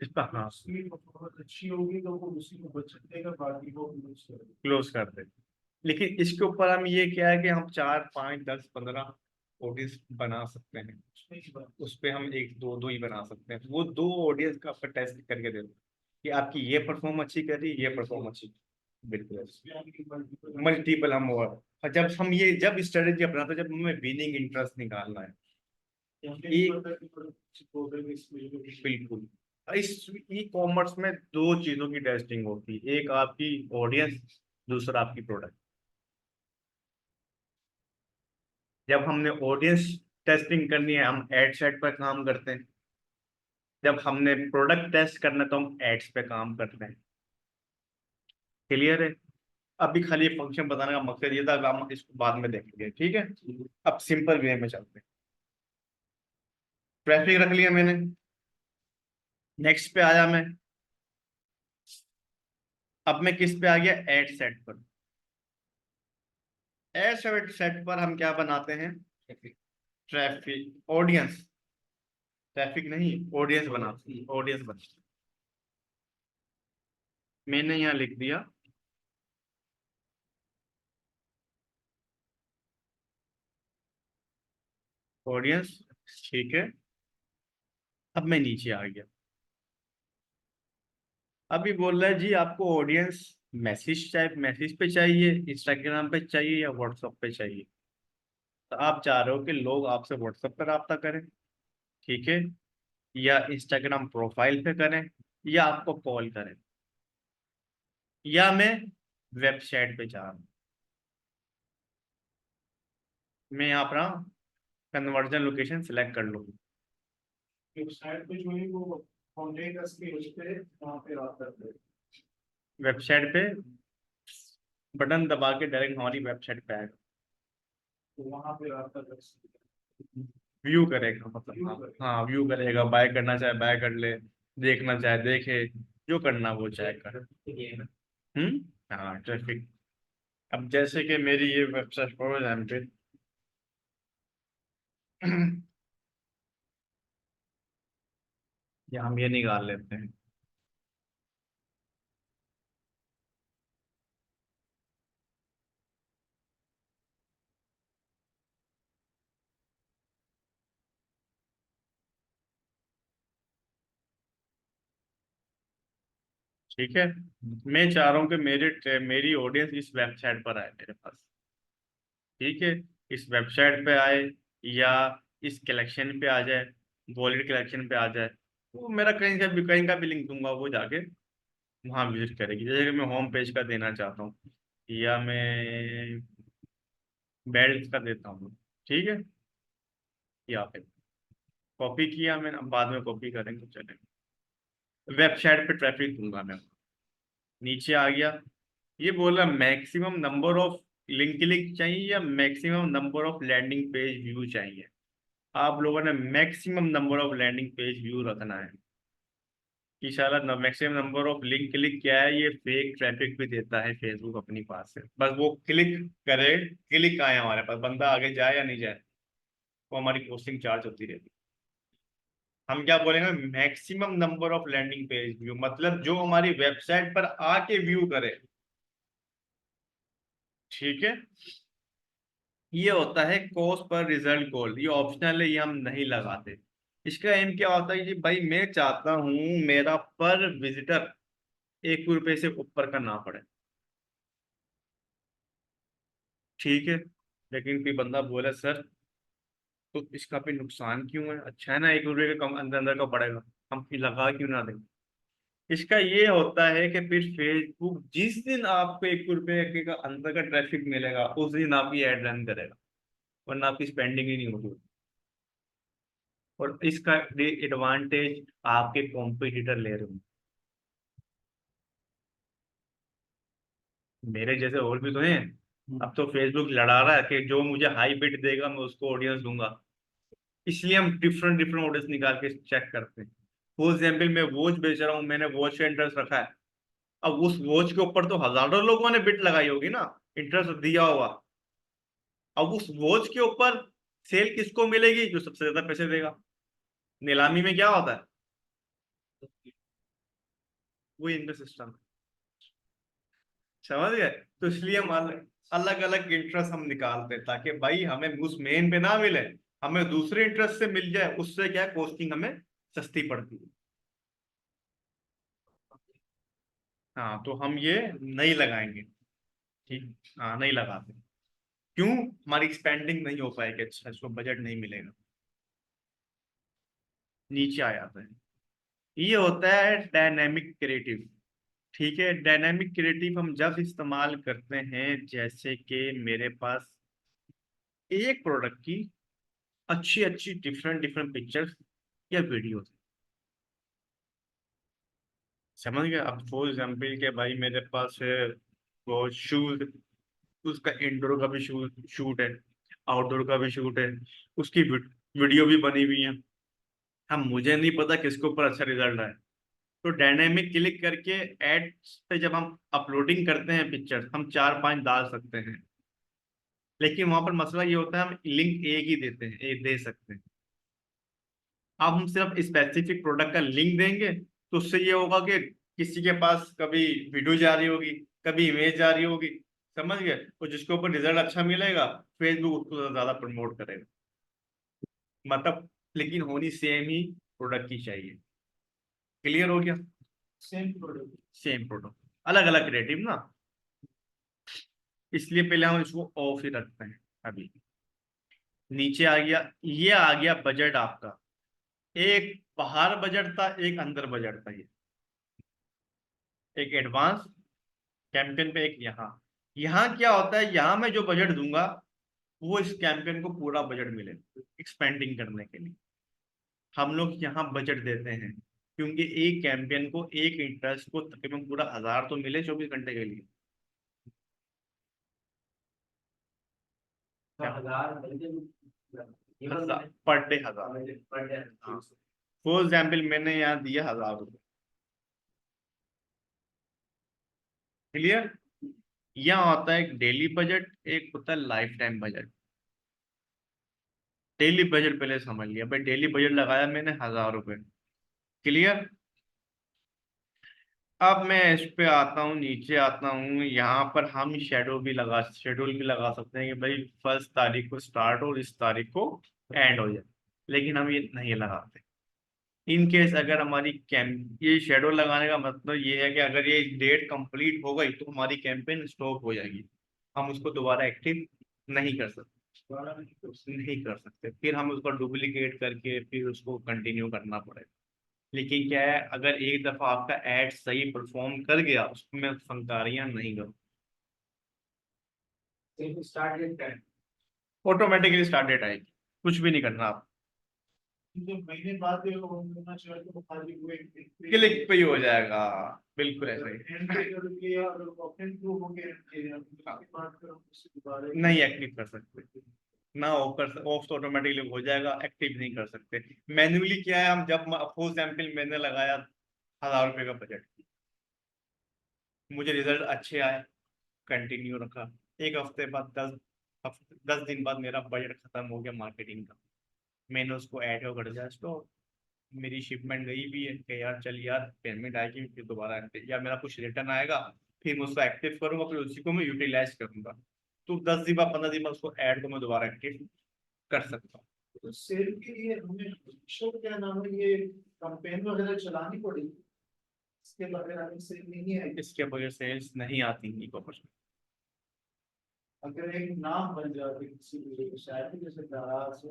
इस पर? हाँ उसकी परफॉर्मेंस अच्छी होगी तो वो उसी को बचत देगा, बाकी वो यूज करेगा। क्लोज कर दे। लेकिन इसके ऊपर हम ये क्या है कि हम 4, 5, 10, 15 ऑडियंस बना सकते हैं। उसमें ही बात। उस पे हम एक दो दो ही बना सकते हैं। वो दो ऑडियंस का आपका टेस्ट करके दे दो कि आपकी ये परफॉर्म अच्छी कर रही है, ये परफॉर्म अच्छी। बिल्कुल उसमें आपकी multiple- मल्टीपल हम और जब स्ट्रेटेजी अपनाते हैं, जब हमें विनिंग इंटरेस्ट निकालना है। यहाँ पे एक नहीं पता कि कुछ program इसमें जो भी- बिल्कुल। इस ई कॉमर्स में दो चीजों की टेस्टिंग होती है, एक आपकी ऑडियंस, दूसरा आपकी प्रोडक्ट। जब हमने ऑडियंस टेस्टिंग करनी है हम एड सेट पर काम करते हैं, जब हमने प्रोडक्ट टेस्ट करना है तो हम एड्स पे काम करते हैं। क्लियर है। अभी खाली फंक्शन बताने का मकसद ये था, अब हम इसको बाद में देखेंगे, ठीक है। अब सिंपल वे में चलते हैं। ट्रैफिक रख लिया मैंने, नेक्स्ट पे आया मैं। अब मैं किस पे आ गया? एड सेट पर। एड सेट पर हम क्या बनाते हैं? ट्रैफिक ऑडियंस, ट्रैफिक नहीं ऑडियंस बनाते हैं, ऑडियंस बनाते हैं। मैंने यहाँ लिख दिया ऑडियंस, ठीक है। अब मैं नीचे आ गया। अभी बोल रहा है जी आपको ऑडियंस मैसेज पे चाहिए, इंस्टाग्राम पे चाहिए या व्हाट्सएप पे चाहिए। तो आप चाह रहे हो कि लोग आपसे व्हाट्सएप पर रब्ता करें, ठीक है, या इंस्टाग्राम प्रोफाइल पे करें, या आपको कॉल करें, या मैं वेबसाइट पे चाह रहा हूँ। मैं यहाँ पर कन्वर्जन लोकेशन सिलेक्ट कर लूँगी। वेबसाइट पे जो है वो content us के उस पे वहाँ पे आप करते हैं। वेबसाइट पे बटन दबा के डायरेक्ट हमारी वेबसाइट पे आएगा, तो वहाँ पे आप कर सकते हैं। व्यू करेगा, मतलब View हाँ करेगा। हाँ व्यू करेगा, बाय करना चाहे बाय कर ले, देखना चाहे देखे, जो करना वो चाहे कर। हाँ ट्रैफिक। अब जैसे कि मेरी ये वेबसाइट पर यहाँ पे या हम ये निकाल लेते हैं। ठीक है। मैं चाह रहा हूँ कि मेरी ऑडियंस इस वेबसाइट पर आए मेरे पास, ठीक है। इस वेबसाइट पे आए या इस कलेक्शन पे आ जाए, वॉलेट कलेक्शन पे आ जाए, तो मेरा कहीं का भी लिंक दूंगा, वो जाके वहाँ विजिट करेगी। जैसे कि मैं होम पेज का देना चाहता हूँ या मैं बेल्ट का देता हूँ, ठीक है। यहाँ पे कॉपी किया मैंने, अब बाद में कॉपी करेंगे चलेगा। वेबसाइट पे ट्रैफिक दूंगा मैं। नीचे आ गया। ये बोला maximum number of link click चाहिए या maximum number of landing page view चाहिए। आप लोगों ने maximum number of landing page view रखना है कि शायद maximum number of link click क्या है, ये फेक ट्रैफिक भी देता है फेसबुक अपनी पास से। बस वो क्लिक करे, क्लिक आए हमारे पास, बंदा आगे जाए या नहीं जाए, वो हमारी पोस्टिंग चार्ज होती रहती है। हम क्या बोलेंगे, maximum number of landing page view, मतलब जो हमारी वेबसाइट पर आके व्यू करे। ठीक है, ये होता है कॉस्ट पर रिजल्ट कॉल, ये ऑप्शनल है, ये हम नहीं लगाते। इसका एम क्या होता है कि भाई मैं चाहता हूं मेरा पर विजिटर 1 रुपए से ऊपर का ना पड़े। ठीक है, लेकिन कोई बंदा बोले सर तो इसका भी नुकसान क्यों है, अच्छा है ना 1 रुपए के कम अंदर अंदर का पड़ेगा, हम फिर लगा क्यों ना दें। इसका ये होता है कि फिर फेसबुक जिस दिन आपको 1 रुपए के का अंदर का ट्रैफिक मिलेगा उस दिन आपकी एड रन करेगा, वरना आपकी स्पेंडिंग ही नहीं होगी। और इसका एडवांटेज आपके कॉम्पिटिटर ले रहे हैं। मेरे जैसे और भी तो हैं। अब तो फेसबुक लड़ा रहा है कि जो मुझे हाई बिड देगा मैं उसको ऑडियंस दूंगा, इसलिए हम डिफरेंट डिफरेंट ऑडियंस निकाल के चेक करते हैं। फॉर एग्जाम्पल मैं वॉच बेच रहा हूँ, मैंने वॉच का इंटरेस्ट रखा है। अब उस वॉच के ऊपर तो हजारों लोगों ने बिड लगाई होगी ना, इंटरेस्ट दिया होगा। अब उस वॉच के ऊपर सेल किसको मिलेगी, जो सबसे ज्यादा पैसे देगा। नीलामी में क्या होता है, वो इनका सिस्टम है। समझ गए, तो इसलिए हम अलग अलग इंटरेस्ट हम निकालते हैं ताकि भाई हमें उस मेन पे ना मिले, हमें दूसरे इंटरेस्ट से मिल जाए, उससे क्या कॉस्टिंग हमें सस्ती पड़ती है। हाँ, तो हम ये नहीं लगाएंगे। ठीक, हाँ नहीं लगाते। क्यों, हमारी स्पेंडिंग नहीं हो पाएगी, अच्छा इसको बजट नहीं मिलेगा, नीचे आ जाता है। ये होता है डायनेमिक क्रिएटिव। ठीक है, डायनेमिक क्रिएटिव हम जब इस्तेमाल करते हैं जैसे कि मेरे पास एक प्रोडक्ट की अच्छी अच्छी डिफरेंट डिफरेंट पिक्चर्स या वीडियोस, समझ गए। अब फॉर एग्जाम्पल के भाई मेरे पास है वो शूज, उसका इंडोर का भी शूट है, आउटडोर का भी शूट है, उसकी वीडियो भी बनी हुई है। हम मुझे नहीं पता किसके ऊपर अच्छा रिजल्ट आए, तो डायनेमिक क्लिक करके एड्स पे जब हम अपलोडिंग करते हैं पिक्चर्स, हम 4-5 डाल सकते हैं। लेकिन वहां पर मसला ये होता है हम लिंक एक ही देते हैं, एक दे सकते हैं। अब हम सिर्फ स्पेसिफिक प्रोडक्ट का लिंक देंगे तो उससे ये होगा कि किसी के पास कभी वीडियो जा रही होगी, कभी इमेज जा रही होगी, समझ गए, तो जिसके ऊपर रिजल्ट अच्छा मिलेगा फेसबुक उसको ज्यादा प्रमोट करेगा। मतलब लेकिन होनी सेम ही प्रोडक्ट की चाहिए। क्लियर हो गया, सेम प्रोडक्ट। सेम प्रोडक्ट, अलग अलग क्रिएटिव ना, इसलिए पहले हम इसको ऑफ ही रखते हैं। अभी नीचे आ गया, ये आ गया बजट आपका। एक बाहर बजट था, एक अंदर बजट था, ये एक एडवांस कैंपेन पे, एक यहाँ। यहाँ क्या होता है, यहाँ मैं जो बजट दूंगा वो इस कैंपेन को पूरा बजट मिलेगा एक्सपेंडिंग करने के लिए। हम लोग यहाँ बजट देते हैं क्योंकि एक कैंपेन को, एक इंटरेस्ट को तकरीबन पूरा 1000 तो मिले 24 घंटे के लिए। तो क्या, 1000 पर डे 1000। Per day. हाँ, फॉर एग्जाम्पल मैंने यहाँ दिया 1000 रुपये। क्लियर, यहाँ होता है एक डेली बजट, एक होता है life time budget. Daily budget पहले समझ लिया भाई, डेली बजट लगाया मैंने 1000 रुपये। क्लियर, अब मैं इस पे आता हूँ, नीचे आता हूँ, यहाँ पर हम शेड्यूल भी लगा सकते हैं कि भाई 1 तारीख को स्टार्ट हो और इस तारीख को एंड हो जाए, लेकिन हम ये नहीं लगाते। इन केस अगर हमारी कैम ये शेड्यूल लगाने का मतलब ये है कि अगर ये डेट कंप्लीट हो गई तो हमारी कैंपेन स्टॉप हो जाएगी, हम उसको दोबारा एक्टिव नहीं कर सकते। नहीं कर सकते, फिर हम उसको डुप्लीकेट करके फिर उसको कंटिन्यू करना पड़ेगा। लेकिन क्या है, अगर एक दफा आपका एड सही परफॉर्म कर गया उसको मैं फंकारियां नहीं करूँ, स्टार्ट डेट का है। ऑटोमेटिकली स्टार्ट डेट आएगी, कुछ भी नहीं करना आप, जो महीने बाद ये होना चाहिए तो खाली हुए क्लिक पे ही हो जाएगा। बिल्कुल ऐसा ही, एंट्री करके और ऑप्शन टू हो गया एंट्री उसके बाद फिर हम उसे दोबारा नहीं एक्टिव कर सकते। ना ऑफ तो ऑटोमेटिकली हो जाएगा, एक्टिव नहीं कर सकते। मैन्युअली क्या है, हम जब फॉर एग्जाम्पल मैंने लगाया 1000 रुपये का बजट, मुझे रिजल्ट अच्छे आए, कंटिन्यू रखा, एक हफ्ते बाद 10 दिन बाद मेरा बजट खत्म हो गया मार्केटिंग का, मैंने उसको ऐड को कर दिया स्टॉप, मेरी शिपमेंट गई भी है कि यार चल यार पेमेंट आएगी फिर दोबारा या मेरा कुछ रिटर्न आएगा, फिर मैं उसको एक्टिव करूंगा, फिर उसी को मैं यूटिलाइज करूंगा, तो 10 दिन बाद 15 दिन बाद उसको ऐड को मैं दोबारा एक्टिव कर सकता हूँ। तो सेल के लिए हमें शो क्या नाम है, ये कैंपेन वगैरह चलानी पड़ेगी, इसके बगैर हमें सेल नहीं आएगी। इसके बगैर सेल्स नहीं आती ई कॉमर्स में। अगर एक नाम बन जाए किसी भी शायद जैसे दराज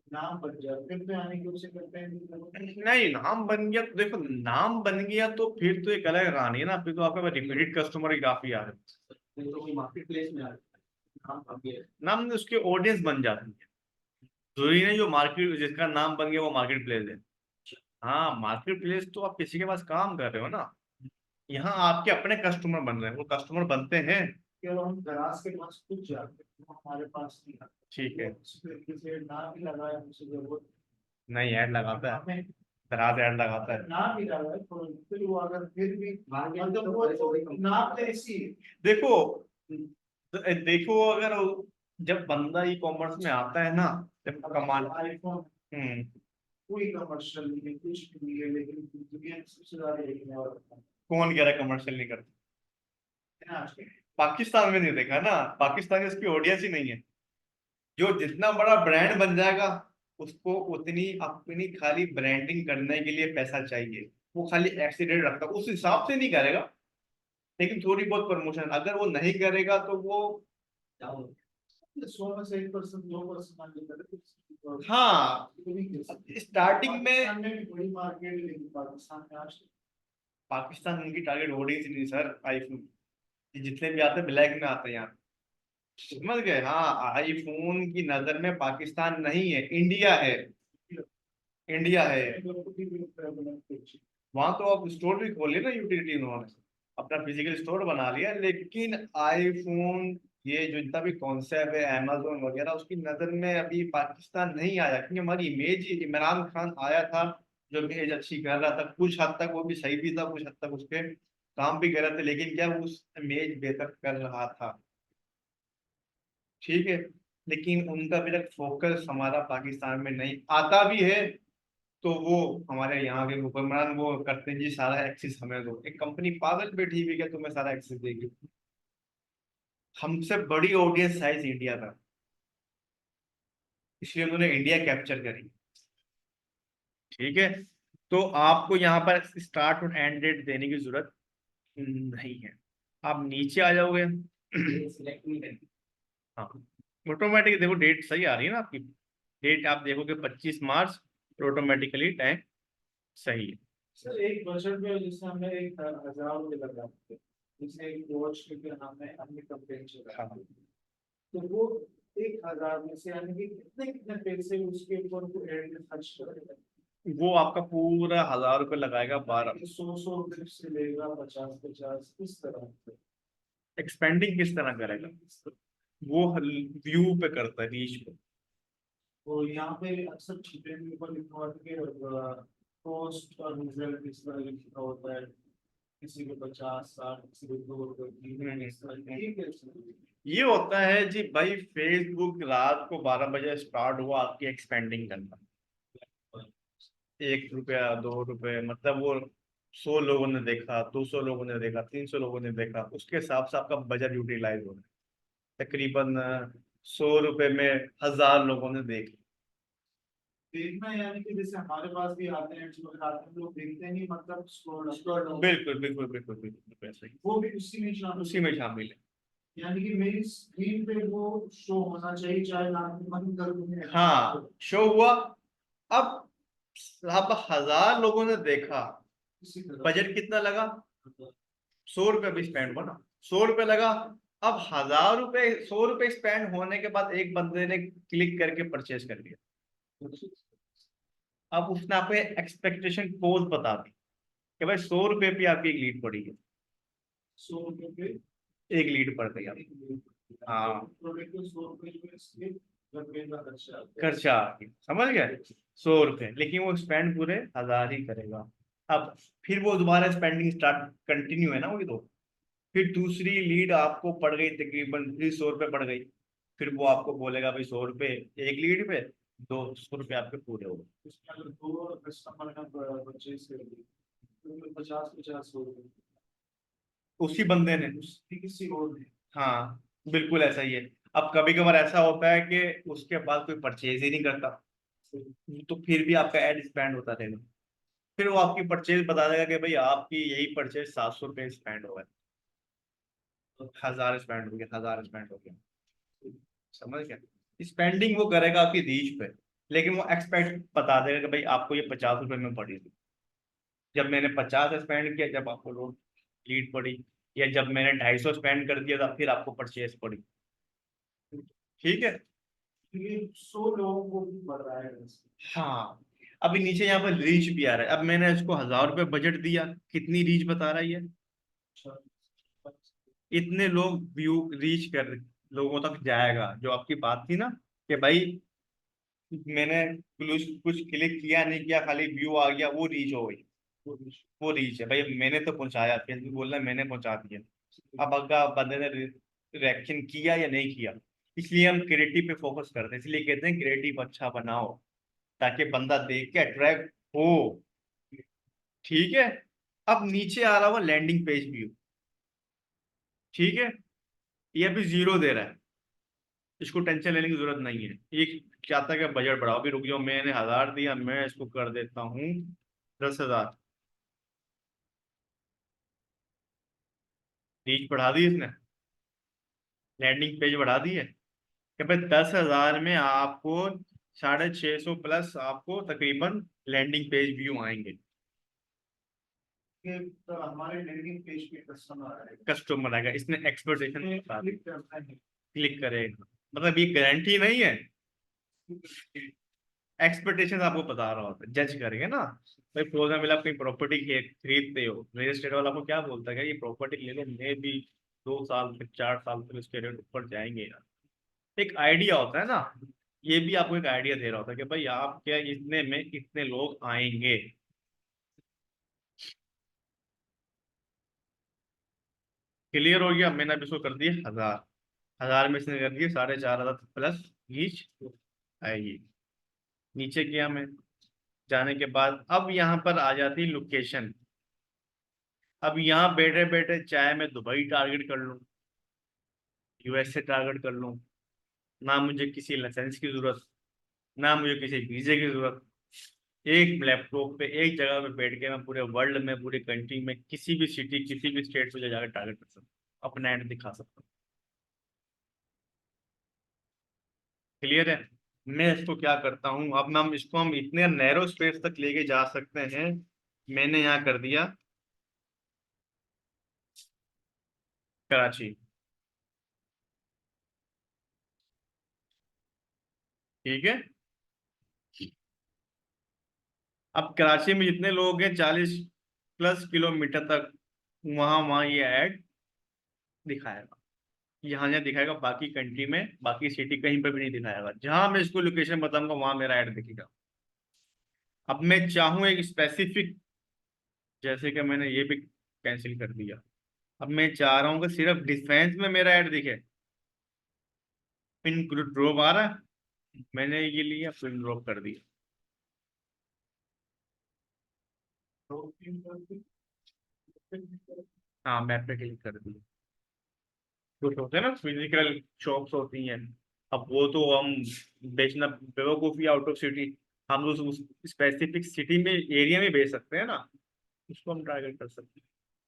नाम बन जाए, फिर तो आने की उसे कैंपेन की जरूरत नहीं। नहीं, नाम बन गया तो देखो, नाम बन गया तो फिर तो एक अलग कहानी है ना, फिर तो आपके पास रिपीटेड कस्टमर ही काफी आ रहे हैं। तो वो मार्केट प्लेस में आ रहा है, अब ये नाम में उसके ऑडियंस बन जाती है, जरूरी नहीं जो मार्केट जिसका नाम बन गया वो मार्केट प्लेस है। हाँ, मार्केट प्लेस तो आप किसी के पास काम कर रहे हो ना, यहाँ आपके अपने कस्टमर बन रहे हैं, वो कस्टमर बनते हैं। केवल हम दराज के पास खुद जाते हैं, वो हमारे पास नहीं आते। ठीक है, उस तरीके से नाम भी लगाया मुझे जरूरत नहीं ऐड लगाता है, हमें दराज ऐड लगाता है। नाम भी लगाया तो फिर वो अगर फिर भी मार्केट मतलब तो वो पहले से वही तो नाम तो ऐसी है। देखो, देखो अगर जब बंदा ई कॉमर्स में आता है ना, जब कमाल, आईफोन हम्म, कोई कमर्शियल नहीं है, कुछ भी नहीं है, लेकिन दुनिया में सबसे ज्यादा देखने वाला है कौन कह रहा है कमर्शियल नहीं करता? ना आज के। पाकिस्तान में नहीं देखा ना, पाकिस्तान में उसकी ऑडियंस ही नहीं है। जो जितना बड़ा ब्रांड बन जाएगा उसको उतनी अपनी खाली ब्रांडिंग करने के लिए पैसा चाहिए, वो खाली एक्सीडेंट रखता है, उस हिसाब से नहीं करेगा, लेकिन थोड़ी बहुत प्रमोशन अगर वो नहीं करेगा तो वो, डाउन 100 में से 1%, 2% मान लीजिए। हाँ, स्टार्टिंग में पाकिस्तान में भी बड़ी मार्केट है, लेकिन पाकिस्तान में आज पाकिस्तान उनकी टारगेट ऑडियंस ही नहीं सर, आईफोन, ये जितने भी आते हैं ब्लैक में आते हैं यहाँ, समझ गए? हाँ, आईफोन की नजर में पाकिस्तान नहीं है, इंडिया है, इंडिया है। वहां तो आप स्टोर भी खोल लिया ना यूटिलिटी, उन्होंने अपना फिजिकल स्टोर बना लिया, लेकिन आईफोन ये जो जितना भी कॉन्सेप्ट है अमेजोन वगैरह उसकी नजर में अभी पाकिस्तान नहीं आया, क्योंकि हमारी इमेज, इमरान खान आया था जो इमेज अच्छी कर रहा था, कुछ हद तक वो भी सही भी था, कुछ हद तक उसके काम भी कर रहे थे, लेकिन क्या वो उस इमेज बेहतर कर रहा था, ठीक है, लेकिन उनका अभी तक फोकस हमारा पाकिस्तान में नहीं आता भी है, तो वो हमारे यहाँ के हुक्मरान वो करते हैं जी सारा एक्सेस हमें दो, एक कंपनी पागल बैठी हुई है तुम्हें सारा एक्सेस देगी, हमसे बड़ी ऑडियंस साइज इंडिया का, इसलिए उन्होंने इंडिया कैप्चर करी, ठीक है। तो आपको यहाँ पर स्टार्ट और एंड डेट देने की जरूरत नहीं है, आप नीचे आ जाओगे। सिलेक्ट नहीं करेंगे। हाँ, ऑटोमेटिक देखो डेट सही आ रही है ना आपकी, डेट आप देखोगे 25 मार्च, ऑटोमेटिकली टाइम सही है। सर एक बजट में जैसे हमें 1000 रुपये लगा थे, जैसे एक वॉच के हमें हमने कंपेन चला, हाँ, तो वो 1000 में से यानी कि कितने कितने पैसे उसके ऊपर को एड में खर्च करेगा। वो आपका पूरा 1000 रुपये लगाएगा 12, 100 रुपये से लेगा 50 इस तरह से। एक्सपेंडिंग किस तरह करेगा, वो व्यू पे करता है, रीच पे। तो यहाँ पे अक्सर छिपे के ऊपर लिखा होता है कि कॉस्ट और रिजल्ट इस तरह लिखा होता है, किसी को 50 60, किसी को 2 रुपये 3 इस तरह। ठीक है सर। ये होता है जी भाई, फेसबुक रात को 12 बजे स्टार्ट हुआ आपकी एक्सपेंडिंग करना, 1 रुपया 2 रुपये, मतलब वो 100 लोगों ने देखा, 200 लोगों ने देखा, 300 लोगों ने देखा, उसके हिसाब से आपका बजट यूटिलाइज हो रहा है, तकरीबन 100 रुपये में 1000 लोगों ने देख देखना यानी कि जैसे हमारे पास भी आते हैं जो आते हैं लोग देखते नहीं, मतलब स्क्रॉल लिया। बिल्कुल बिल्कुल बिल्कुल बिल्कुल ऐसा ही, वो भी उसी में शामिल। उसी में शामिल है। यानी कि मेरी स्क्रीन पे वो शो होना चाहिए, चाहे ना बंद कर दूं। हाँ, शो हुआ, अब अब 1000 लोगों ने देखा, इसी तरह बजट कितना लगा, 100 रुपये भी स्पेंड हुआ ना, 100 रुपये लगा, अब 1000 रुपये, 100 रुपये स्पेंड होने के बाद एक बंदे ने क्लिक करके परचेज कर लिया, अब उसने आपको एक्सपेक्टेशन कोज बता दी कि भाई 100 रुपये पे आपकी एक लीड पड़ी है, 100 रुपये पे एक लीड पड़ गई आपकी, हाँ। प्रोडक्ट को 100 रुपए में इसलिए रुपए का खर्चा आता है। खर्चा समझ गए, 100 रुपए, लेकिन वो स्पेंड पूरे 1000 ही करेगा। अब फिर वो दोबारा स्पेंडिंग स्टार्ट कंटिन्यू है ना वो, तो फिर दूसरी लीड आपको पड़ गई तकरीबन फिर 100 रुपये पड़ गई, फिर वो आपको बोलेगा भाई 100 रुपये एक लीड पे, 200 रुपये आपके पूरे हो गए। उसमें अगर दो कस्टमर का परचेज कर ली तो 50-50 100 रुपए उसी बंदे ने, किसी और ने। हाँ बिल्कुल ऐसा ही है। अब कभी कभार ऐसा होता है कि उसके बाद कोई परचेज ही नहीं करता, तो फिर भी आपका एड स्पेंड होता रहेगा, फिर वो आपकी परचेज बता देगा कि भाई आपकी यही परचेज 700 रुपये स्पेंड हो गए, तो 1000 स्पेंड हो गया, 1000 स्पेंड हो गया। समझ गया, स्पेंडिंग वो करेगा आपकी रीच पे, लेकिन वो एक्सपेक्ट बता देगा कि भाई आपको ये 50 रुपये में पड़ी थी, जब मैंने 50 स्पेंड किया जब आपको लोड लीड पड़ी, या जब मैंने 250 स्पेंड कर दिया तब फिर आपको परचेज पड़ी। ठीक है। ये 100 लोगों को भी बढ़ रहा है वैसे। हाँ, अभी नीचे यहाँ पर रीच भी आ रहा है। अब मैंने इसको 1000 रुपये बजट दिया, कितनी रीच बता रहा है ये, अच्छा, इतने लोग व्यू रीच कर, लोगों तक जाएगा। जो आपकी बात थी ना कि भाई मैंने कुछ कुछ क्लिक किया नहीं किया, खाली व्यू आ गया, वो रीच हो गई, वो भी। वो रीच है भाई, मैंने तो पहुंचाया, फेसबुक बोल रहा है मैंने पहुंचा दिया। अब अगर बंदे ने रिएक्शन किया या नहीं किया, इसलिए हम क्रिएटिव पे फोकस करते हैं, इसलिए कहते हैं क्रिएटिव अच्छा बनाओ ताकि बंदा देख के अट्रैक्ट हो। ठीक है। अब नीचे आ रहा हुआ लैंडिंग पेज व्यू, ठीक है, ये अभी 0 दे रहा है, इसको टेंशन लेने की जरूरत नहीं है। ये चाहता है कि बजट बढ़ाओ, अभी रुक जाओ, मैंने 1000 दिया, मैं इसको कर देता हूँ 10,000। रीच बढ़ा दी इसने, लैंडिंग पेज बढ़ा दी है कि भाई 10,000 में आपको 650 प्लस आपको तकरीबन लैंडिंग पेज व्यू आएंगे, ये तो हमारे लैंडिंग पेज पे कस्टमर आएगा, कस्टमर आएगा, इसने एक्सपेक्टेशन क्लिक करना है। क्लिक करेगा। मतलब ये गारंटी नहीं है, एक्सपेक्टेशन आपको बता रहा होता है, जज करेंगे ना। भाई सपोज में आप कोई प्रॉपर्टी खरीदते हो, रियल एस्टेट वाला आपको क्या बोलता है कि ये प्रॉपर्टी ले लो, मे भी 2 साल तक 4 साल तक इसके रेट ऊपर जाएंगे यार, एक आइडिया होता है ना। ये भी आपको एक आइडिया दे रहा होता है कि भाई आप क्या इतने में कितने लोग आएंगे। क्लियर हो गया, मैंने अब इसको कर दिया 1000, 1000 में इसने कर दिया 4500 प्लस ईच आएगी। नीचे गया मैं, जाने के बाद अब यहाँ पर आ जाती लोकेशन। अब यहाँ बैठे बैठे चाहे मैं दुबई टारगेट कर लूँ, यूएसए टारगेट कर लूँ, ना मुझे किसी लाइसेंस की जरूरत, ना मुझे किसी वीजे की जरूरत, एक लैपटॉप पे एक जगह पे बैठ के मैं पूरे वर्ल्ड में, पूरी कंट्री में, किसी भी सिटी किसी भी स्टेट पे जाकर टारगेट कर सकता हूँ, अपना एड दिखा सकता हूँ। क्लियर है। मैं इसको क्या करता हूँ, अब हम इसको हम इतने नैरो स्पेस तक लेके जा सकते हैं। मैंने यहाँ कर दिया कराची, ठीक है। अब कराची में जितने लोग हैं 40 प्लस किलोमीटर तक, वहां वहां ये ऐड दिखाएगा। यहाँ यहाँ दिखाएगा, बाकी कंट्री में बाकी सिटी कहीं पर भी नहीं दिखाएगा। जहां मैं इसको लोकेशन बताऊंगा वहां मेरा ऐड दिखेगा। अब मैं चाहूँ एक स्पेसिफिक, जैसे कि मैंने ये भी कैंसिल कर दिया, अब मैं चाह रहा हूँ कि सिर्फ डिफेंस में मेरा ऐड दिखे। पिन ड्रॉप आ रहा है, मैंने ये लिया पिन ड्रॉप कर दिया। हाँ मैप पे क्लिक कर दिया। कुछ होते हैं ना फिजिकल शॉप्स होती हैं, अब वो तो हम बेचना बेवकूफ़ी, आउट ऑफ सिटी, हम लोग उस स्पेसिफिक सिटी में एरिया में बेच सकते हैं ना, उसको हम टारगेट कर सकते हैं।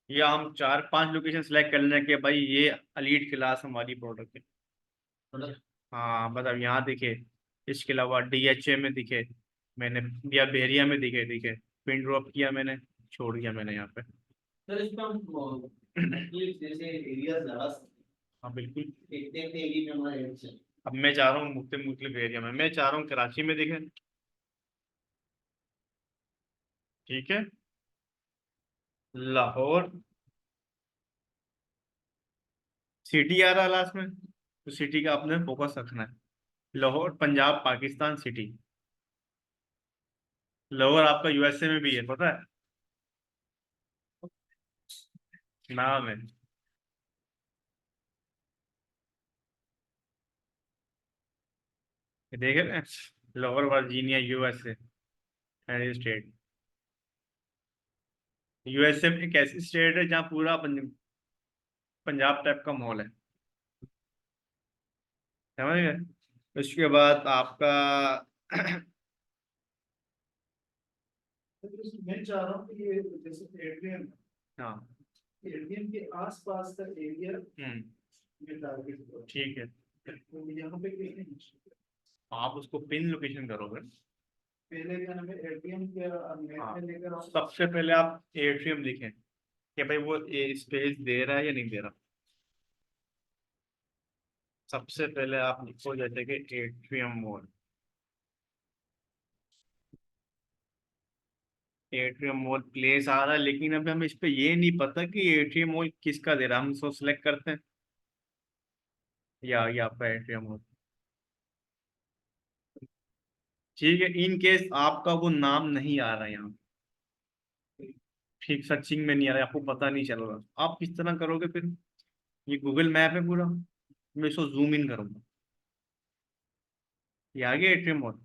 या हम 4-5 लोकेशन सेलेक्ट कर लें कि भाई ये एलीट क्लास हमारी प्रोडक्ट है, मतलब हाँ मतलब यहाँ दिखे, इसके अलावा डीएचए में दिखे मैंने, या बेरिया में दिखे दिखे, पिन ड्रॉप किया मैंने, छोड़ दिया मैंने यहाँ पे। सर इसमें हम एक्चुअली जैसे एरिया ज्यादा हाँ बिल्कुल। देखते हैं एरिया में हमारे ऐड से। अब मैं चाह रहा हूँ मुख्तलिफ एरिया में, मैं चाह रहा हूँ कराची में दिखे, ठीक है, लाहौर, सिटी आ रहा लास्ट में, तो सिटी का आपने फोकस रखना है। लाहौर पंजाब पाकिस्तान सिटी। लाहौर आपका यूएसए में भी है, पता है, नाम है। ये देखे ना, Lahore Virginia USA state. USA में एक ऐसी स्टेट है जहाँ पूरा पंजाब टाइप का माहौल है, समझ गए। उसके बाद आपका तो मैं चाह रहा हूँ कि ये जैसे एडरियन, हाँ। एडरियन के आसपास का एरिया हम्म। में टारगेट करो। ठीक है, तो यहाँ पे कितने आप उसको पिन लोकेशन करोगे। पहले क्या नाम है, एडरियन के नेट हाँ, में लेकर आओ। सबसे पहले आप एट्रियम लिखें कि भाई वो स्पेस दे रहा है या नहीं दे रहा। सबसे पहले आप लिखो जैसे कि atrium mall. Atrium mall place आ रहा है, लेकिन अभी हमें इस पे ये नहीं पता कि एट्रियम मॉल किसका दे रहा है। हम इसको सिलेक्ट करते हैं, या ये आपका एट्रियम मॉल। ठीक है, इन केस आपका वो नाम नहीं आ रहा है यहाँ, ठीक सर्चिंग में नहीं आ रहा है, आपको पता नहीं चल रहा, आप किस तरह करोगे फिर। ये गूगल मैप है पूरा, मैं इसको जूम इन करूंगा, ये आ गया एट्रियम मॉल,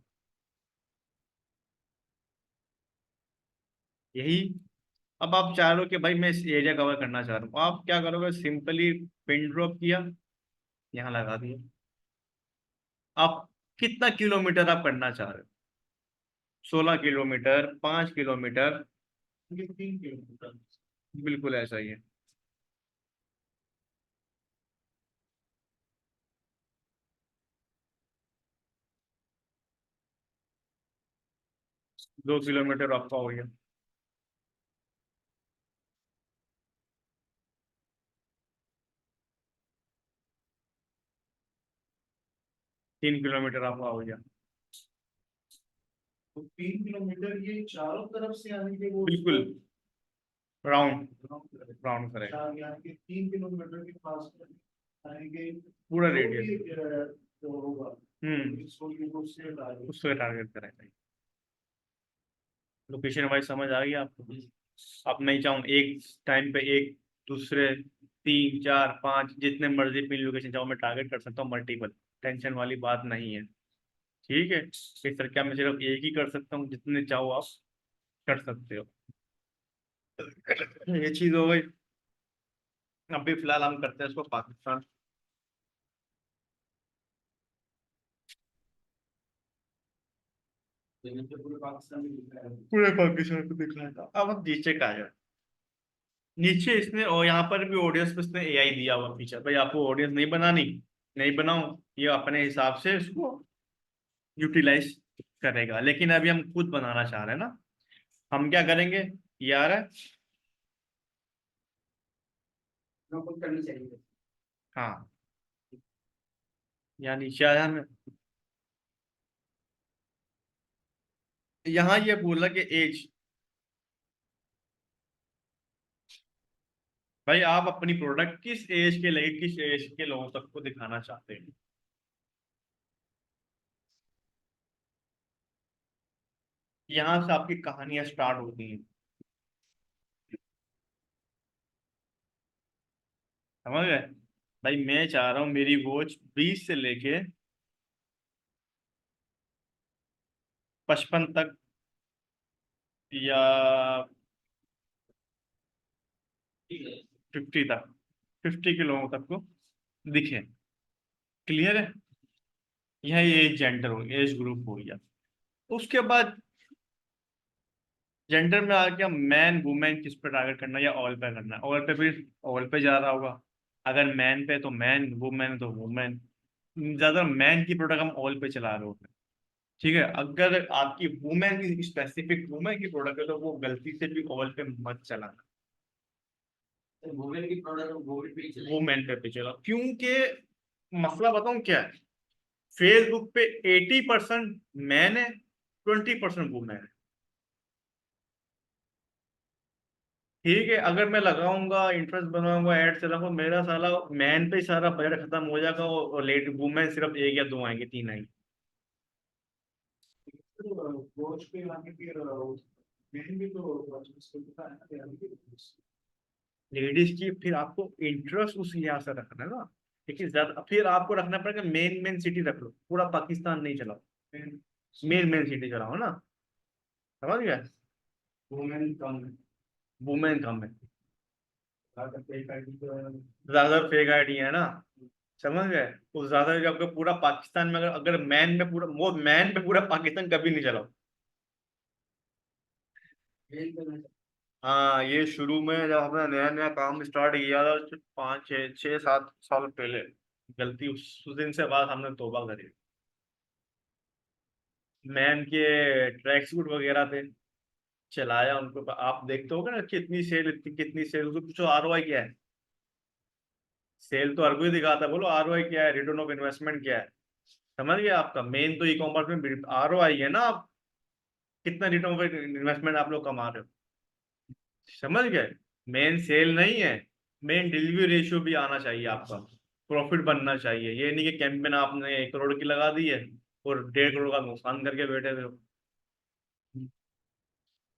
यही। अब आप चाह रहे हो कि भाई मैं इस एरिया कवर करना चाह रहा हूँ, आप क्या करोगे, सिंपली पिन ड्रॉप किया, यहाँ लगा दिया। आप कितना किलोमीटर आप करना चाह रहे हो, 16 किलोमीटर, 5 किलोमीटर, ये 3 किलोमीटर। बिल्कुल ऐसा ही है। 2 किलोमीटर आपका हो गया। 3 किलोमीटर आपका हो गया। तो 3 किलोमीटर ये चारों तरफ से आने के वो बिल्कुल राउंड, उसको राउंड करेगा, यानी कि 3 किलोमीटर के पास आने के पूरा जो रेडियस। भी जो होगा इसको ये उससे टारगेट। उससे टारगेट करेगा। लोकेशन वाइज समझ आ गई आपको। अब मैं चाहूँ एक टाइम पे एक, दूसरे, 3 4 5 जितने मर्जी पिन लोकेशन चाहो मैं टारगेट कर सकता हूँ, मल्टीपल, टेंशन वाली बात नहीं है। ठीक है, इस तरह क्या मैं सिर्फ एक ही कर सकता हूँ, जितने चाहो आप कर सकते हो। ये चीज हो गई। अभी फिलहाल हम करते हैं इसको पाकिस्तान। तो ये तो पूरे पाकिस्तान में दिख रहा है। पूरे पाकिस्तान को दिखाया था। अब हम नीचे का आ जाए, नीचे इसने और यहाँ पर भी ऑडियंस पे इसने एआई दिया हुआ फीचर, भाई आपको ऑडियंस नहीं बनानी, नहीं बनाओ, ये अपने हिसाब से इसको यूटिलाइज करेगा। लेकिन अभी हम खुद बनाना चाह रहे हैं ना, हम क्या करेंगे यार। नोट करनी चाहिए। हाँ, यहाँ नीचे आया हमें, यहाँ ये बोला कि एज, भाई आप अपनी प्रोडक्ट किस एज के लगे, किस एज के लोगों तक को दिखाना चाहते हैं। यहाँ से आपकी कहानियां स्टार्ट होती हैं, समझ गए। भाई मैं चाह रहा हूँ मेरी वॉच 20 से लेके 55 तक, या ठीक है। 50 तक, 50 के लोगों तक को दिखे। क्लियर है, यह एज जेंडर हो, एज ग्रुप हो गया। उसके बाद जेंडर में आ गया मैन वुमेन, किस पे टारगेट करना है या ऑल पे करना है। ऑल पे फिर ऑल पे जा रहा होगा, अगर मैन पे तो मैन, वुमेन तो वुमेन। ज्यादा मैन की प्रोडक्ट हम ऑल पे चला रहे होते हैं। ठीक है, अगर आपकी वुमेन की स्पेसिफिक वुमेन की प्रोडक्ट है तो वो गलती से भी ऑल पे मत चलाना, तो गूगल की प्रोडक्ट गूगल पे ही चलेगी। वुमेन पे चला। क्योंकि मसला बताऊं क्या है, फेसबुक पे 80% मैन है, 20% वुमेन है। ठीक है, अगर मैं लगाऊंगा, इंटरेस्ट बनाऊंगा, ऐड चलाऊंगा, मेरा साला मैन पे ही सारा बजट खत्म हो जाएगा, और लेट वुमेन सिर्फ एक या दो आएंगे, तीन आएंगे। कोच पे आने के मेन भी तो उसको पता है ना लेडीज की फिर आपको इंटरेस्ट उस लिहाज से रखना है ना, लेकिन ज्यादा फिर आपको रखना पड़ेगा, मेन मेन सिटी रख लो, पूरा पाकिस्तान नहीं चलाओ, मेन मेन सिटी चलाओ ना, समझ गए। वुमेन कम है, वुमेन कम है, ज्यादा फेक आईडी तो है। ज्यादा फेक आईडी है ना, समझ गए। उस ज्यादा आपको पूरा पाकिस्तान में, अगर अगर मैन में पूरा, वो मैन पे पूरा पाकिस्तान कभी नहीं चलाओ। यही तो मैं हाँ, ये शुरू में जब हमने नया नया काम स्टार्ट किया था, 5 6 7 साल पहले, गलती उस दिन से बाद हमने तौबा करी। मैन के ट्रैक सूट वगैरह थे, चलाया उनको, आप देखते होगे ना कितनी सेल, इतनी कितनी सेल, उसको पूछो आरओआई क्या है। सेल तो हर कोई दिखाता है, बोलो आरओआई क्या है, रिटर्न ऑफ इन्वेस्टमेंट क्या है। समझ गए, आपका मेन तो ई कॉमर्स में आरओआई है ना, आप कितना रिटर्न ऑफ इन्वेस्टमेंट आप लोग कमा रहे हो, समझ गए। मेन सेल नहीं है, मेन डिलीवरी रेशियो भी आना चाहिए आपका, प्रॉफिट बनना चाहिए। ये नहीं कि कैंपेन आपने 1 करोड़ की लगा दी है और 1.5 करोड़ का नुकसान करके बैठे हुए हो।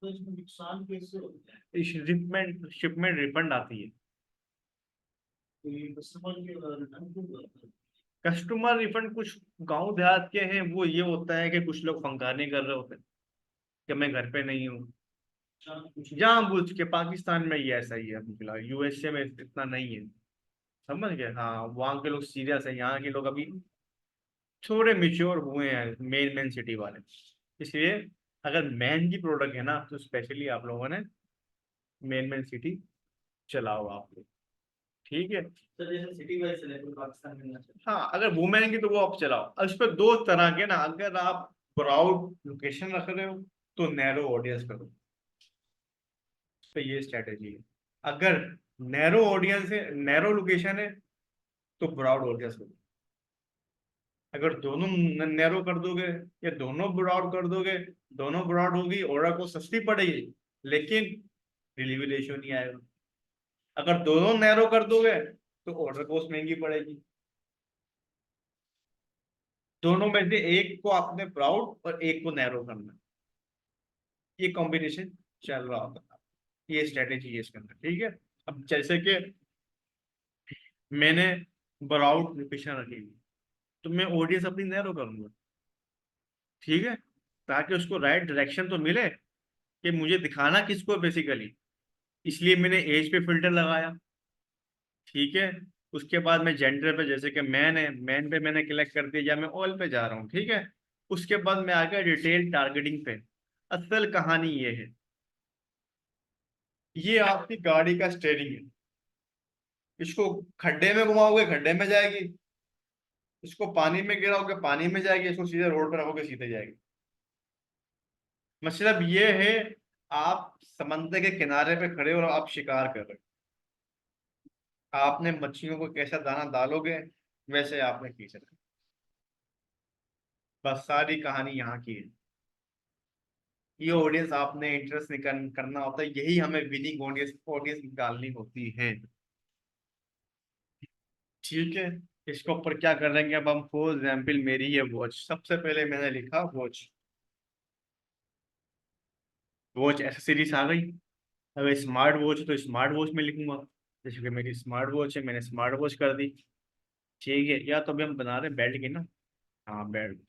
तो इसमें नुकसान कैसे होता है? शिपमेंट शिपमेंट रिफंड आती है। तो ये कस्टमर के रिटर्न क्यों करता है? कस्टमर रिफंड कुछ गांव देहात के हैं, वो ये होता है कि कुछ लोग फंगाने कर रहे होते हैं कि मैं घर पे नहीं हूँ, कुछ जानबूझ के। पाकिस्तान में ये ऐसा ही है अभी फिलहाल, यूएसए में इतना नहीं है, समझ गए। हाँ, वहाँ के लोग सीरियस है, यहाँ के लोग अभी थोड़े मिच्योर हुए हैं, मेन मेन सिटी वाले। इसलिए अगर मैन की प्रोडक्ट है ना, तो स्पेशली आप लोगों ने मेन मेन सिटी चलाओ आप लोग, ठीक है। सर जैसे सिटी वाइज चले तो पाकिस्तान में ना चले। हाँ, अगर वुमेन की तो वो आप चलाओ। अब इस पर दो तरह के ना, अगर आप ब्रॉड लोकेशन रख रहे हो तो नैरो ऑडियंस करो, तो ये स्ट्रेटेजी है। अगर नैरो ऑडियंस है, नैरो लोकेशन है, तो ब्रॉड ऑडियंस करो। अगर दोनों नैरो कर दोगे या दोनों ब्रॉड कर दोगे, दोनों ब्रॉड होगी, ऑर्डर को सस्ती पड़ेगी, लेकिन डिलीवरी रेशियो नहीं आएगा। अगर दोनों नैरो कर दोगे तो ऑर्डर कॉस्ट महंगी पड़ेगी। दोनों में से एक को आपने ब्राउड और एक को नैरो करना, ये कॉम्बिनेशन चल रहा होता है, ये स्ट्रेटेजी है इसके अंदर, ठीक है। अब जैसे कि मैंने ब्राउड लोकेशन रखी हुई, तो मैं ऑडियंस अपनी नैरो करूंगा, ठीक है, ताकि उसको राइट डायरेक्शन तो मिले कि मुझे दिखाना किसको बेसिकली। इसलिए मैंने एज पे फिल्टर लगाया, ठीक है। उसके बाद मैं जेंडर पे, जैसे कि मैन है, मैन पे मैंने क्लिक कर दिया, या मैं ऑल पे जा रहा हूँ, ठीक है। उसके बाद मैं आ गया डिटेल टारगेटिंग पे। असल कहानी ये है, ये आपकी गाड़ी का स्टेयरिंग है, इसको खड्डे में घुमाओगे खड्डे में जाएगी, इसको पानी में गिराओगे पानी में जाएगी, इसको सीधे रोड पर रखोगे सीधे जाएगी। मतलब ये है, आप समंदर के किनारे पे खड़े हो और आप शिकार कर रहे हो, आपने मच्छियों को कैसा दाना डालोगे वैसे आपने खींचना है। बस सारी कहानी यहाँ की है। ये ऑडियंस आपने इंटरेस्ट करना होता है, यही हमें विनिंग ऑडियंस ऑडियंस निकालनी होती है, ठीक है। इसके ऊपर क्या करेंगे अब हम, फॉर एग्जाम्पल मेरी ये वॉच, सबसे पहले मैंने लिखा वॉच, वॉच एसेसरीज आ गई। अगर स्मार्ट वॉच तो स्मार्ट वॉच में लिखूंगा, जैसे कि मेरी स्मार्ट वॉच है, मैंने स्मार्ट वॉच कर दी, ठीक है। या तो अभी हम बना रहे हैं बेल्ट की ना, हाँ बेल्ट।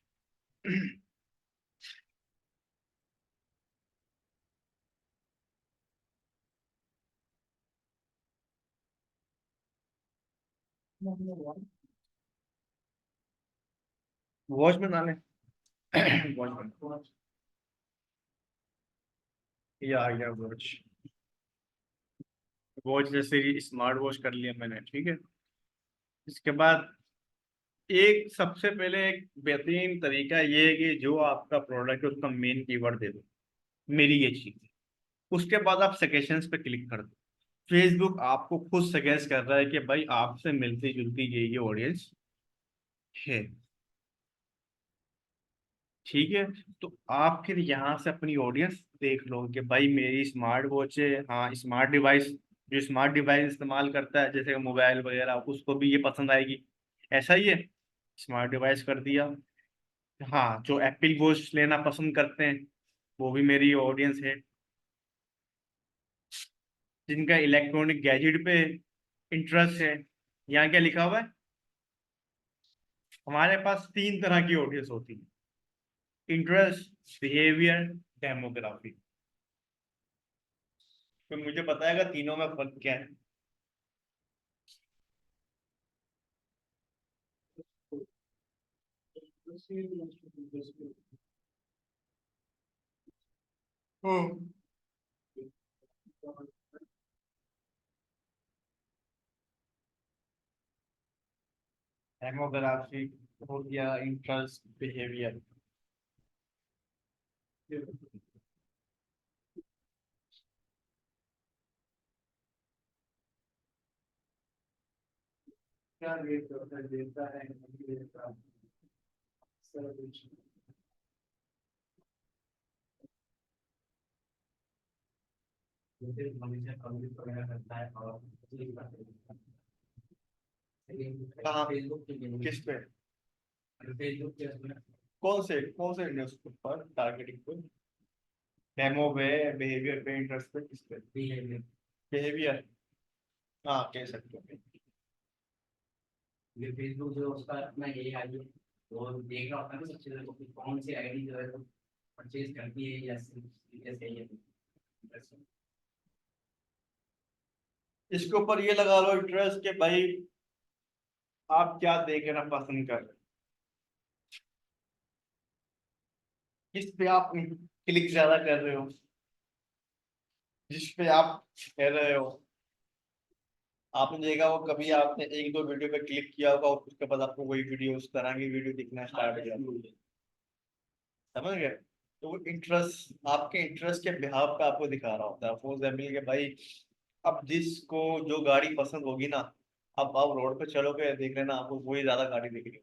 वॉच बना लें। वॉच बना, ये आ गया वॉच। वॉच जैसे स्मार्ट वॉच कर लिया मैंने, ठीक है। इसके बाद एक सबसे पहले एक बेहतरीन तरीका ये है कि जो आपका प्रोडक्ट है उसका मेन कीवर्ड दे दो, मेरी ये चीज है। उसके बाद आप सजेशंस पे क्लिक कर दो। फेसबुक आपको खुद सजेस्ट कर रहा है कि भाई आपसे मिलती जुलती ये ऑडियंस है, ठीक है। तो आप फिर यहाँ से अपनी ऑडियंस देख लो कि भाई मेरी स्मार्ट वॉच है, हाँ स्मार्ट डिवाइस, जो स्मार्ट डिवाइस इस्तेमाल करता है जैसे मोबाइल वगैरह, उसको भी ये पसंद आएगी। ऐसा ही है, स्मार्ट डिवाइस कर दिया। हाँ, जो एप्पल वॉच लेना पसंद करते हैं वो भी मेरी ऑडियंस है। जिनका इलेक्ट्रॉनिक गैजेट पे इंटरेस्ट है, यहाँ क्या लिखा हुआ है, हमारे पास तीन तरह की ऑडियंस होती है: इंटरेस्ट, बिहेवियर, डेमोग्राफी। तो मुझे बताएगा तीनों में फर्क क्या है? हम्म। डेमोग्राफी हो गया, इंटरेस्ट, बिहेवियर। क्या रेट होता है, देता है नहीं देता, सब कुछ। मुझे हमेशा पब्लिक वगैरह करता है और ये बात है। कहाँ? फेसबुक के लिए किस पे? फेसबुक के उसमें कौन से न्यूज पर टारगेटिंग पे? डेमो पे, बिहेवियर पे, इंटरेस्ट पे, किस पे? भी है बिहेवियर, हाँ कह सकते हो। ये फेसबुक जो उसका अपना ये आईडी वो देख रहा होता है ना सबसे ज्यादा कि कौन सी आईडी जो है वो परचेज करती है या सीरियस है ये इसके ऊपर ये लगा लो इंटरेस्ट के भाई, आप क्या देखना पसंद कर रहे हो, किस पे आप क्लिक ज्यादा कर रहे हो, जिस पे आप कह रहे हो। आपने देखा वो कभी आपने एक दो वीडियो पे क्लिक किया होगा और उसके बाद आपको वही वीडियो, उस तरह की वीडियो दिखना स्टार्ट हो जाती, समझ गए? तो वो इंटरेस्ट आपके इंटरेस्ट के बिहाव पे आपको दिखा रहा होता है। फॉर एग्जाम्पल के भाई, अब जिसको जो गाड़ी पसंद होगी ना, अब आप रोड पे चलोगे देख लेना आपको वही ज्यादा गाड़ी दिख रही है,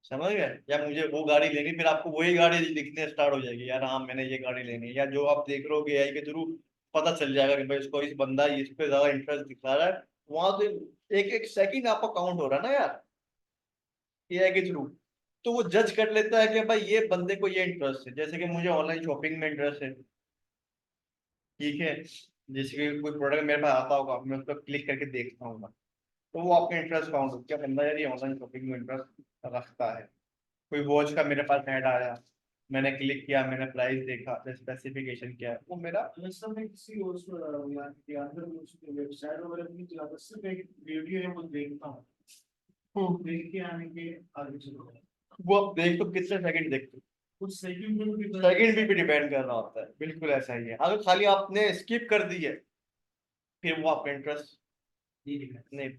समझ गए? या मुझे वो गाड़ी लेनी, फिर आपको वही गाड़ी दिखने स्टार्ट हो जाएगी, यार हाँ मैंने ये गाड़ी लेनी है। या जो आप देख रहे हो एआई के थ्रू पता चल जाएगा कि भाई इसको इस बंदा इस पे ज्यादा इंटरेस्ट दिखा रहा है, वहां तो एक एक सेकंड आपका काउंट हो रहा है ना यार, एआई के थ्रू। तो वो जज कर लेता है कि भाई ये बंदे को ये इंटरेस्ट है। जैसे कि मुझे ऑनलाइन शॉपिंग में इंटरेस्ट है, ठीक है, जैसे कि कोई प्रोडक्ट मेरे पास आता होगा, मैं उस पर क्लिक करके देखता हूँ, तो वो आपका इंटरेस्ट काउंट हो क्या बंदा यार ये ऑनलाइन शॉपिंग में इंटरेस्ट रखता है। कोई वॉच का मेरे पास ऐड आया, मैंने क्लिक किया, मैंने प्राइस देखा, स्पेसिफिकेशन क्या है, वो मेरा। जैसा मैं किसी उस या अंदर उस वेबसाइट वगैरह की ज्यादा सिर्फ एक वीडियो है वो देखता हूँ, देख के आने के आगे चलो। वो आप देख तो कितने सेकंड देखते हो, कुछ सेकंड में भी सेकंड भी डिपेंड कर रहा होता है, बिल्कुल ऐसा ही है। अगर खाली आपने स्किप कर दी है फिर वो आपका इंटरेस्ट नहीं दिखा नहीं,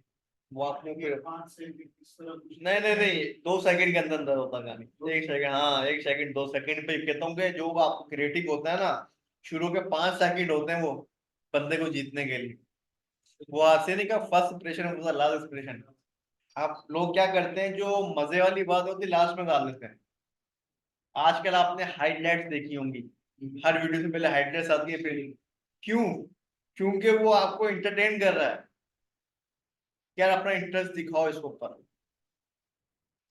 वो आपने फिर 5 सेकंड इस तरह कुछ नहीं 2 सेकंड के अंदर अंदर होता है गाने, 1 सेकंड, हाँ 1 सेकंड 2 सेकंड पे कहता हूँ कि जो आपको क्रिएटिव होता है ना, शुरू के 5 सेकंड होते हैं वो बंदे को जीतने के लिए। वो आते नहीं का फर्स्ट इंप्रेशन होता है लास्ट इंप्रेशन। आप लोग क्या करते हैं, जो मजे वाली बात होती है लास्ट में डाल देते हैं। आजकल आपने हाइलाइट्स देखी होंगी, हर वीडियो से पहले हाइलाइट्स आती है, फिर क्यों? क्योंकि वो आपको इंटरटेन कर रहा है, यार अपना इंटरेस्ट दिखाओ इसके ऊपर,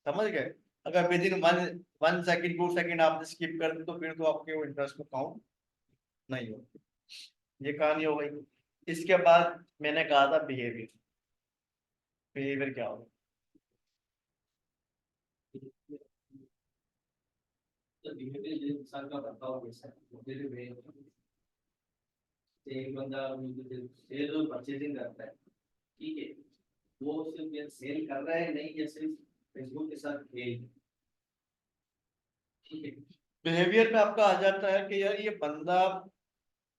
समझ गए? अगर विद इन 1 सेकंड 2 सेकंड आपने स्किप कर दी तो फिर तो आपके वो इंटरेस्ट को काउंट नहीं हो। ये कहानी हो गई। इसके बाद मैंने कहा था बिहेवियर। बिहेवियर क्या होगा? तो धीरे-धीरे जिस इंसान का बदलाव कैसा है, धीरे-धीरे एक बंदा सेल और परचेजिंग करता है, ठीक है? वो सिर्फ ये सेल कर रहा है नहीं या सिर्फ फेसबुक के साथ खेल, ठीक है? बिहेवियर पे आपका आ जाता है कि यार ये बंदा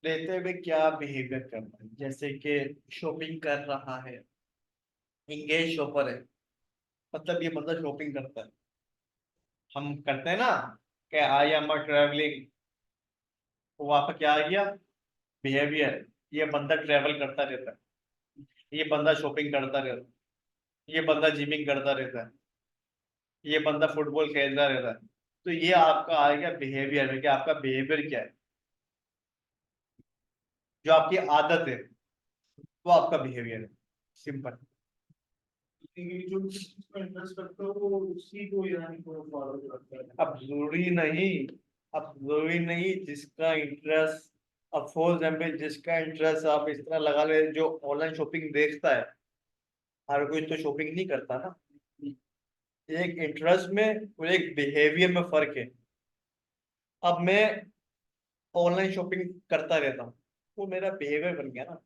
लेते हुए क्या बिहेवियर कर रहा है, जैसे कि शॉपिंग कर रहा है, इंगेज शॉपर है, मतलब ये बंदा शॉपिंग करता है। हम करते हैं ना कि आई एम ट्रैवलिंग, तो वहां पर क्या आ गया? बिहेवियर। ये बंदा ट्रैवल करता रहता है, ये बंदा शॉपिंग करता रहता है, ये बंदा जिमिंग करता रहता है, ये बंदा फुटबॉल खेलता रहता है, तो ये आपका आ गया बिहेवियर है कि आपका बिहेवियर क्या है, जो आपकी आदत है वो आपका बिहेवियर है, सिंपल। ये जो जिसमें इंटरेस्ट रखते हो वो उसी को यानी को फॉलो करता है। अब जरूरी नहीं, अब जरूरी नहीं जिसका इंटरेस्ट, अब फॉर एग्जाम्पल जिसका इंटरेस्ट आप इस तरह लगा ले, जो ऑनलाइन शॉपिंग देखता है, हर कोई तो शॉपिंग नहीं करता ना। एक इंटरेस्ट में और एक बिहेवियर में फर्क है। अब मैं ऑनलाइन शॉपिंग करता रहता हूँ, वो मेरा बिहेवियर बन गया ना।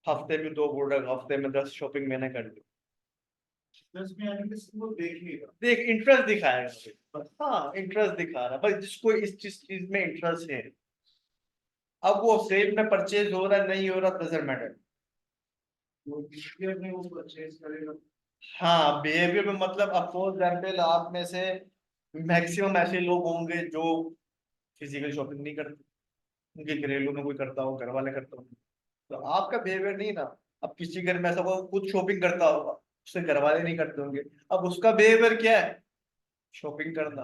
हफ्ते में 2 प्रोडक्ट, हफ्ते में 10 शॉपिंग मैंने कर ली, प्लस में यानी कि वो देखेगा। देख इंटरेस्ट दिखाएगा मुझे, बस हाँ इंटरेस्ट दिखा रहा है भाई, जिसको इस चीज में इंटरेस्ट है। अब वो सेल में परचेज हो रहा है नहीं हो रहा, डजंट मैटर। वो बिहेवियर में वो परचेज करेगा। हाँ बिहेवियर में मतलब, अब फॉर एग्जाम्पल आप में से मैक्सिमम ऐसे लोग होंगे जो फिजिकल शॉपिंग नहीं करते, उनके घरेलू में कोई करता हो, घर वाले करते हो, तो आपका बिहेवियर नहीं ना। अब किसी घर में ऐसा होगा खुद शॉपिंग करता होगा, उसके घर वाले नहीं करते होंगे, अब उसका बिहेवियर क्या है, शॉपिंग करना।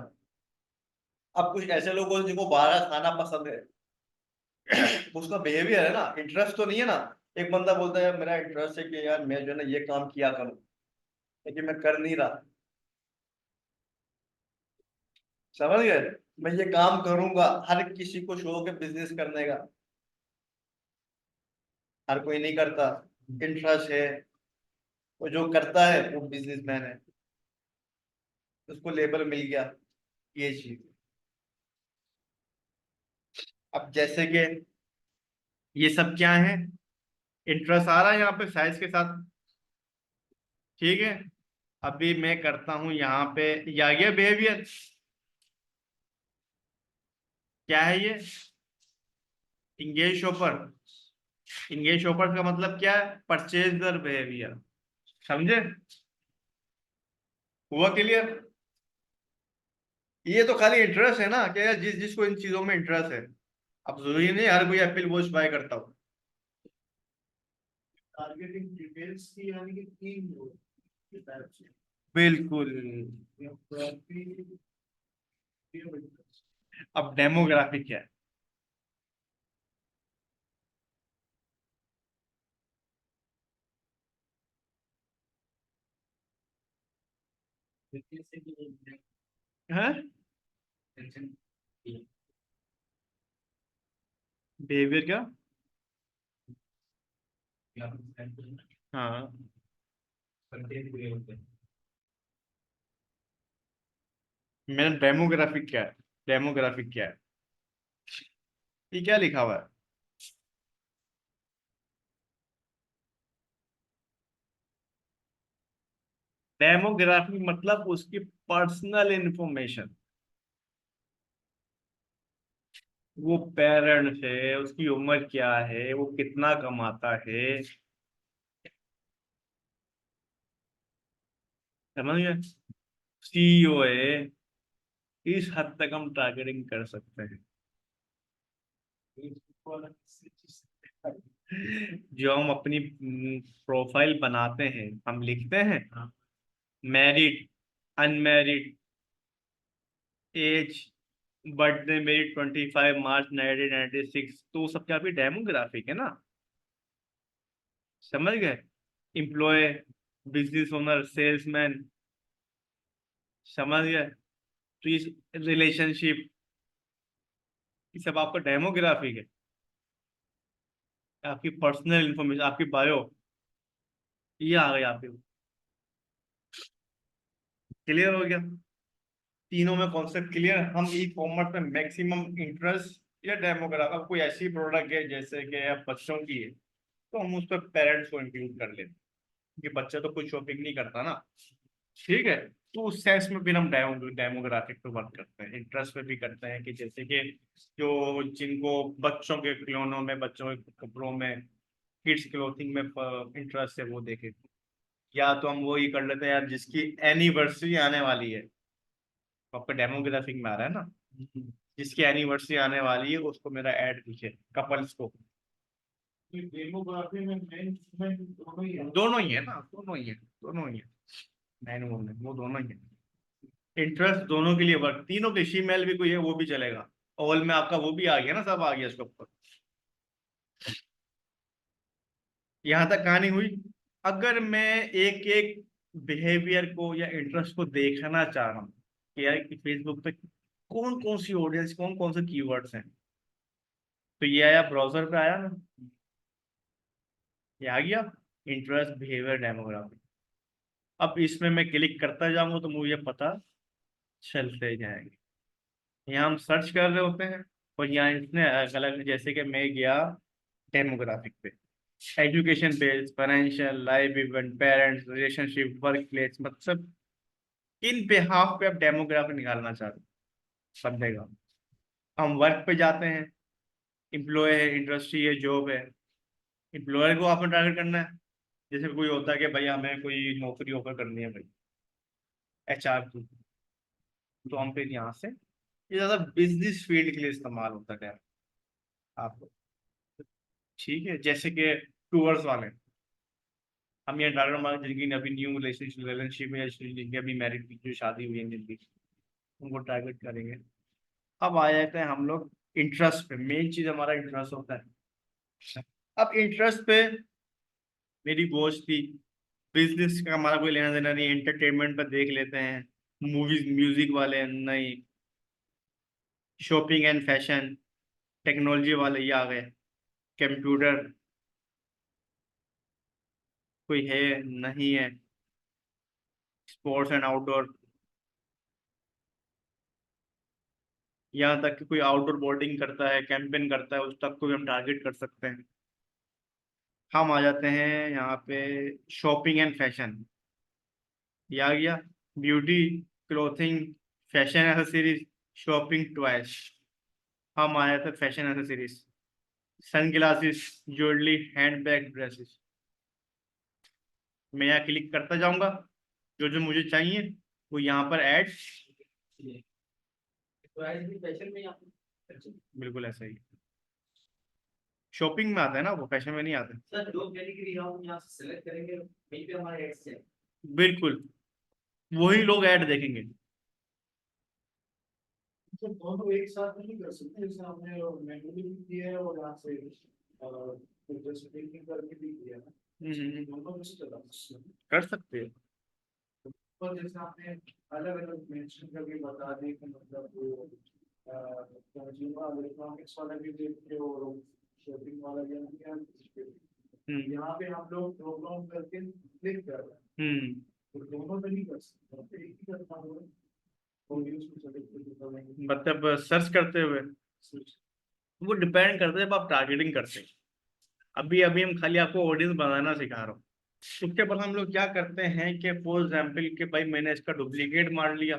अब कुछ ऐसे लोग होंगे जिनको बाहर का खाना पसंद है, उसका बिहेवियर है ना, इंटरेस्ट तो नहीं है ना। एक बंदा बोलता है यार मेरा इंटरेस्ट है कि यार मैं जो है ना ये काम किया करूं, लेकिन मैं कर नहीं रहा, समझ गए। मैं ये काम करूंगा, हर किसी को शौक है बिजनेस करने का, हर कोई नहीं करता, इंटरेस्ट है, वो जो करता है वो बिजनेसमैन है, उसको लेबल मिल गया ये चीज। अब जैसे कि ये सब क्या है, इंटरेस्ट आ रहा है यहाँ पे साइज के साथ, ठीक है। अभी मैं करता हूं यहाँ पे, ये आ गया बिहेवियर। क्या है ये, इंगेज शॉपर। इंगेज शॉपर का मतलब क्या है, परचेजर बिहेवियर, समझे, हुआ क्लियर। ये तो खाली इंटरेस्ट है ना, कि यार जिस जिसको इन चीजों में इंटरेस्ट है। अब जरूरी नहीं हर कोई एप्पल वॉच बाय करता हो। टारगेटिंग डिटेल्स की यानी कि 3 लोग के टाइप से बिल्कुल। या प्रॉपर्टी ये अब डेमोग्राफिक क्या है, जैसे कि है? सेक्शन बिहेवियर क्या, या सेक्शन हाँ कंटेंट पूरे होते हैं। मैंने डेमोग्राफिक क्या है, डेमोग्राफिक क्या है, ये क्या लिखा हुआ है। डेमोग्राफिक मतलब उसकी पर्सनल इंफॉर्मेशन, वो पेरेंट्स है, उसकी उम्र क्या है, वो कितना कमाता है, समझ गए, सीईओ है, इस हद तक हम टारगेटिंग कर सकते हैं। जो हम अपनी प्रोफाइल बनाते हैं, हम लिखते हैं मैरिड, अनमैरिड, एज, बर्थडे मेरी 25 मार्च 1996, तो सब क्या भी डेमोग्राफिक है ना, समझ गए। एम्प्लॉय, बिजनेस ओनर, सेल्समैन, समझ गए। तो इस रिलेशनशिप, ये सब आपका डेमोग्राफिक है, आपकी पर्सनल इंफॉर्मेशन, आपकी बायो, ये आ गई आपकी। क्लियर हो गया, तीनों में कॉन्सेप्ट क्लियर। हम ई कॉमर्स में मैक्सिमम इंटरेस्ट या डेमोग्राफ, अब कोई ऐसी प्रोडक्ट है जैसे कि अब बच्चों की है, तो हम उस पर पेरेंट्स को इंक्लूड कर लेते हैं, क्योंकि बच्चा तो कुछ शॉपिंग नहीं करता ना, ठीक है। तो उस सेंस में फिर हम डेमोग्राफिक पे वर्क करते हैं, इंटरेस्ट पे भी करते हैं, कि जैसे कि जो जिनको बच्चों के खिलौनों में, बच्चों के कपड़ों में, किड्स क्लोथिंग में इंटरेस्ट है, वो देखे। या तो हम वो ही कर लेते हैं यार, जिसकी एनिवर्सरी आने वाली है, तो आपका डेमोग्राफिक में आ रहा है ना, जिसकी एनिवर्सरी आने वाली है उसको मेरा ऐड दिखे, कपल्स को। डेमोग्राफी में मेन वुमेन दोनों ही है। दोनों ही है ना, दोनों ही है, दोनों ही है। मैन वुमेन वो दोनों ही है। इंटरेस्ट दोनों के लिए वर्क, तीनों के, फीमेल भी कोई है वो भी चलेगा। ऑल में आपका वो भी आ गया ना, सब आ गया इसके ऊपर। यहाँ तक कहानी हुई। अगर मैं एक एक बिहेवियर को या इंटरेस्ट को देखना चाह रहा हूँ कि यार फेसबुक पे कौन कौन सी ऑडियंस, कौन कौन से कीवर्ड्स हैं, तो ये आया ब्राउजर पे, आया ना, ये आ गया इंटरेस्ट बिहेवियर डेमोग्राफी। अब इसमें मैं क्लिक करता जाऊंगा तो मुझे पता चलते जाएंगे। यहाँ हम सर्च कर रहे होते हैं और यहाँ इसने अलग अलग, जैसे कि मैं गया डेमोग्राफिक पे, education based, financial, life event, parents, relationship, work place, मतलब इन पे हाफ पे आप डेमोग्राफी निकालना चाहते हैं बंदे का। हम वर्क पे जाते हैं, एम्प्लॉय है, इंडस्ट्री है, जॉब है। एम्प्लॉयर को आपने टारगेट करना है। जैसे कोई होता है कि भाई हमें कोई नौकरी ऑफर करनी है भाई, HR की, तो हम फिर यहाँ से, ये ज्यादा बिजनेस फील्ड के लिए इस्तेमाल होता है आपको। ठीक है, जैसे कि टूवर्स वाले, हम ये टारगेट मार्केट जिनकी अभी न्यू रिलेशनशिप है, या जिनकी अभी मैरिड की जो शादी हुई है जिनकी, उनको टारगेट करेंगे। अब आ जाते हैं हम लोग इंटरेस्ट पे। मेन चीज हमारा इंटरेस्ट होता है। अब इंटरेस्ट पे मेरी वॉच थी, बिजनेस का हमारा कोई लेना देना नहीं, एंटरटेनमेंट पर देख लेते हैं, मूवीज म्यूजिक वाले नहीं, शॉपिंग एंड फैशन, टेक्नोलॉजी वाले ये आ गए, कंप्यूटर कोई है नहीं है, स्पोर्ट्स एंड आउटडोर, यहाँ तक कि कोई आउटडोर बोर्डिंग करता है, कैंपेन करता है, उस तक को भी हम टारगेट कर सकते हैं। हम आ जाते हैं यहाँ पे शॉपिंग एंड फैशन, ये आ गया, beauty, clothing, fashion accessories, shopping toys. हम आ जाते हैं fashion accessories, sun glasses, jewellery, hand bag, dresses. मैं यहाँ क्लिक करता जाऊंगा, जो जो मुझे चाहिए वो यहाँ पर ऐड, प्राइस भी फैशन में यहाँ पे। बिल्कुल ऐसा ही शॉपिंग में आता है ना, वो फैशन में नहीं आता। सर जो कैटेगरी हम यहाँ से सेलेक्ट करेंगे वहीं पे हमारे एड्स है। बिल्कुल वही लोग ऐड देखेंगे। तो दोनों एक साथ नहीं कर सकते, जैसे हमने मैनुअली भी किया है और यहाँ से जैसे पेंटिंग करके भी किया है ना, दोनों में से चला सकते हैं। कर सकते हैं। और जैसे आपने अलग अलग मेंशन करके बता दी कि मतलब वो कंज्यूमर इलेक्ट्रॉनिक्स वाला भी देखते हो और शॉपिंग वाला भी हम क्या देखते हो। यहाँ पे हम लोग प्रोग्राम करके क्लिक कर रहे हैं, तो दोनों में नहीं कर सकते, तो एक ही करना होगा। मतलब सर्च करते हुए वो डिपेंड करता है जब आप टारगेटिंग करते हैं। अभी अभी हम खाली आपको ऑडियंस बनाना सिखा रहा हूँ। उसके बाद हम लोग क्या करते हैं कि फॉर एग्जाम्पल कि भाई मैंने इसका डुप्लीकेट मार लिया,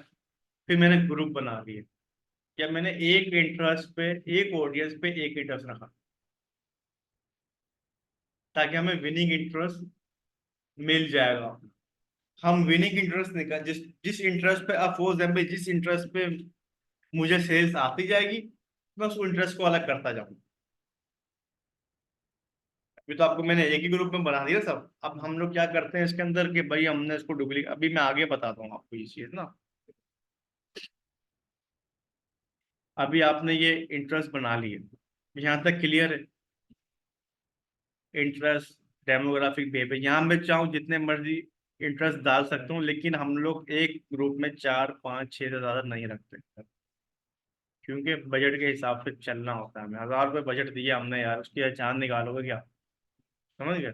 फिर मैंने ग्रुप बना लिया, या मैंने एक इंटरेस्ट पे, एक ऑडियंस पे एक इंटरेस्ट रखा, ताकि हमें विनिंग इंटरेस्ट मिल जाएगा। हम विनिंग इंटरेस्ट निकाल, जिस जिस इंटरेस्ट पे, अब फॉर एग्जाम्पल जिस इंटरेस्ट पे मुझे सेल्स आती जाएगी, मैं उस इंटरेस्ट को अलग करता जाऊंगा। अभी तो आपको मैंने एक ही ग्रुप में बना दिया सब। अब हम लोग क्या करते हैं इसके अंदर कि भाई हमने इसको डुप्लीकेट, अभी मैं आगे बताता हूँ आपको ये चीज ना। अभी आपने ये इंटरेस्ट बना लिए, यहाँ तक क्लियर है। इंटरेस्ट, डेमोग्राफिक बिहेवियर, यहाँ मैं चाहूँ जितने मर्जी इंटरेस्ट डाल सकता हूँ, लेकिन हम लोग एक ग्रुप में 4 5 6 से ज्यादा नहीं रखते, क्योंकि बजट के हिसाब से चलना होता है। हमें 1000 रुपये बजट दिया हमने यार, उसकी जान निकालोगे क्या, समझ गए।